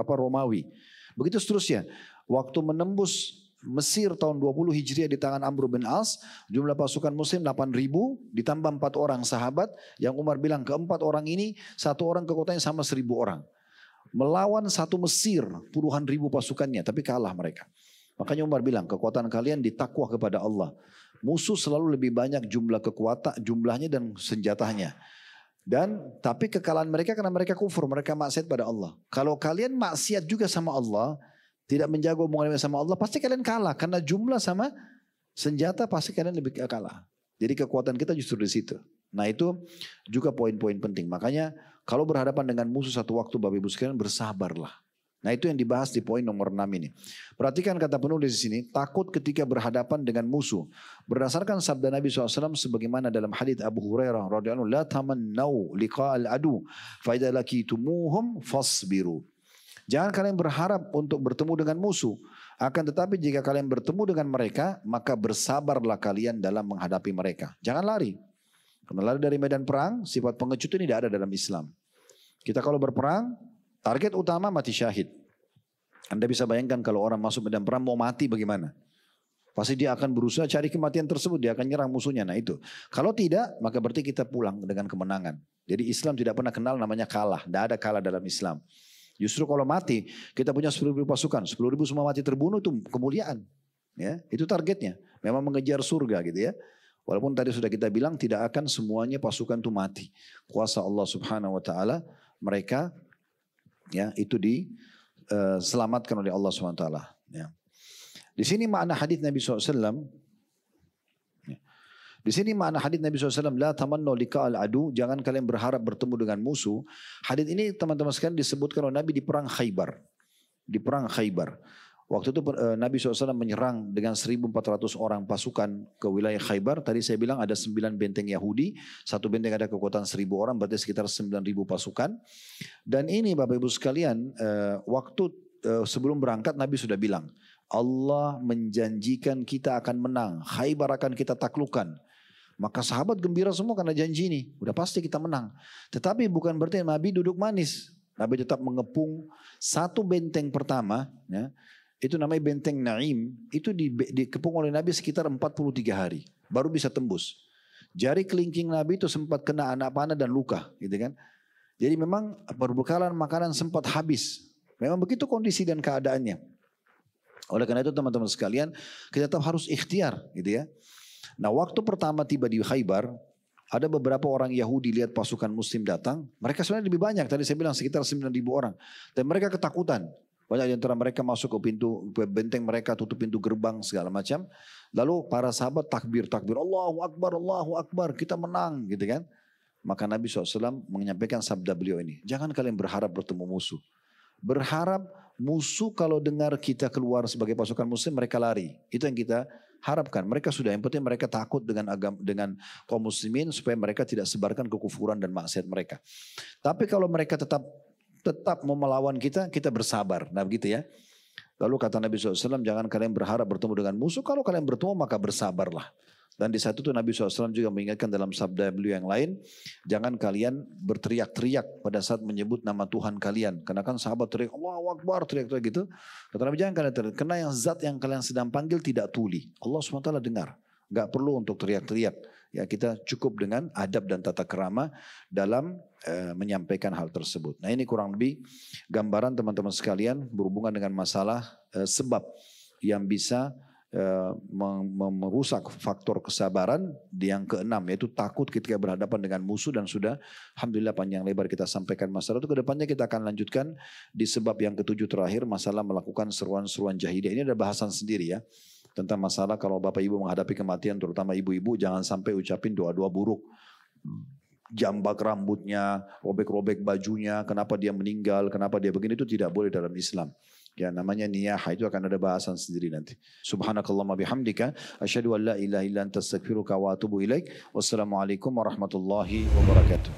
Romawi. Begitu seterusnya. Waktu menembus Mesir tahun 20 Hijriah di tangan Amr bin As, jumlah pasukan muslim 8.000 ditambah 4 orang sahabat yang Umar bilang keempat orang ini satu orang kekuatannya sama 1.000 orang. Melawan satu Mesir puluhan ribu pasukannya tapi kalah mereka. Makanya Umar bilang kekuatan kalian ditakwa kepada Allah. Musuh selalu lebih banyak jumlahnya dan senjatanya. Tapi kekalahan mereka karena mereka kufur, mereka maksiat pada Allah. Kalau kalian maksiat juga sama Allah, tidak menjaga hubungan sama Allah, pasti kalian kalah. Karena jumlah sama senjata pasti kalian lebih kalah. Jadi kekuatan kita justru di situ. Nah itu juga poin-poin penting. Makanya kalau berhadapan dengan musuh satu waktu Bapak Ibu sekalian bersabarlah. Nah itu yang dibahas di poin nomor 6 ini. Perhatikan kata penulis di sini, takut ketika berhadapan dengan musuh. Berdasarkan sabda Nabi SAW sebagaimana dalam hadits Abu Hurairah radhiyallahu anhu, la tamannau liqa'al adu fa idza laqitumuhum fasbiru. Jangan kalian berharap untuk bertemu dengan musuh. Akan tetapi jika kalian bertemu dengan mereka, maka bersabarlah kalian dalam menghadapi mereka. Jangan lari. Karena lari dari medan perang, sifat pengecut ini tidak ada dalam Islam. Kita kalau berperang, target utama mati syahid. Anda bisa bayangkan kalau orang masuk medan perang mau mati bagaimana? Pasti dia akan berusaha cari kematian tersebut, dia akan nyerang musuhnya. Nah itu. Kalau tidak, maka berarti kita pulang dengan kemenangan. Jadi Islam tidak pernah kenal namanya kalah. Tidak ada kalah dalam Islam. Justru kalau mati, kita punya 10.000 pasukan. 10.000 semua mati terbunuh itu kemuliaan. Ya, itu targetnya. Memang mengejar surga gitu ya. Walaupun tadi sudah kita bilang tidak akan semuanya pasukan itu mati. Kuasa Allah Subhanahu wa taala mereka ya itu diselamatkan oleh Allah Subhanahu wa taala. Ya. Di sini makna hadis Nabi SAW. Di sini makna hadis Nabi SAW, la tamannu liqa'al adu, jangan kalian berharap bertemu dengan musuh. Hadis ini teman-teman sekalian disebutkan oleh Nabi di perang Khaybar. Di perang Khaybar. Waktu itu Nabi SAW menyerang dengan 1.400 orang pasukan ke wilayah Khaybar. Tadi saya bilang ada 9 benteng Yahudi. Satu benteng ada kekuatan 1.000 orang, berarti sekitar 9.000 pasukan. Dan ini Bapak Ibu sekalian, waktu sebelum berangkat Nabi sudah bilang, Allah menjanjikan kita akan menang. Khaybar akan kita taklukkan. Maka sahabat gembira semua karena janji ini. Udah pasti kita menang. Tetapi bukan berarti Nabi duduk manis. Nabi tetap mengepung satu benteng pertama. Ya, itu namanya benteng Naim. Itu dikepung oleh Nabi sekitar 43 hari. Baru bisa tembus. Jari kelingking Nabi itu sempat kena anak panah dan luka. Gitu kan. Jadi memang perbekalan makanan sempat habis. Memang begitu kondisi dan keadaannya. Oleh karena itu teman-teman sekalian, kita tetap harus ikhtiar gitu ya. Nah waktu pertama tiba di Khaybar, ada beberapa orang Yahudi lihat pasukan muslim datang. Mereka sebenarnya lebih banyak, tadi saya bilang sekitar 9.000 orang. Dan mereka ketakutan. Banyak di antara mereka masuk ke benteng mereka, tutup pintu gerbang segala macam. Lalu para sahabat takbir, Allahu Akbar, kita menang gitu kan. Maka Nabi SAW menyampaikan sabda beliau ini. Jangan kalian berharap bertemu musuh. Berharap musuh kalau dengar kita keluar sebagai pasukan muslim mereka lari. Itu yang kita harapkan. Mereka sudah, yang penting mereka takut dengan kaum muslimin supaya mereka tidak sebarkan kekufuran dan maksiat mereka. Tapi kalau mereka tetap mau melawan kita, kita bersabar. Nah begitu ya. Lalu kata Nabi SAW, jangan kalian berharap bertemu dengan musuh. Kalau kalian bertemu maka bersabarlah. Dan di saat itu Nabi SAW juga mengingatkan dalam sabda beliau yang lain, jangan kalian berteriak-teriak pada saat menyebut nama Tuhan kalian. Karena kan sahabat teriak, Allahu Akbar, teriak-teriak gitu. Kata Nabi, jangan kalian teriak. Karena yang zat yang kalian sedang panggil tidak tuli. Allah SWT dengar. Gak perlu untuk teriak-teriak. Ya, kita cukup dengan adab dan tata kerama dalam menyampaikan hal tersebut. Nah ini kurang lebih gambaran teman-teman sekalian berhubungan dengan masalah sebab yang bisa merusak faktor kesabaran. Yang keenam yaitu takut ketika berhadapan dengan musuh, dan sudah alhamdulillah panjang lebar kita sampaikan masalah itu. Kedepannya kita akan lanjutkan di sebab yang ketujuh terakhir, masalah melakukan seruan-seruan jahiliyah. Ini ada bahasan sendiri ya tentang masalah kalau bapak ibu menghadapi kematian, terutama ibu-ibu, jangan sampai ucapin doa-doa buruk, jambak rambutnya, robek-robek bajunya, kenapa dia meninggal, kenapa dia begini, itu tidak boleh dalam Islam. Ya namanya niyahah, itu akan ada bahasan sendiri nanti. Subhanakallahumma bihamdika asyhadu an la ilaha illa anta astaghfiruka wa atubu ilaik. Wassalamualaikum warahmatullahi wabarakatuh.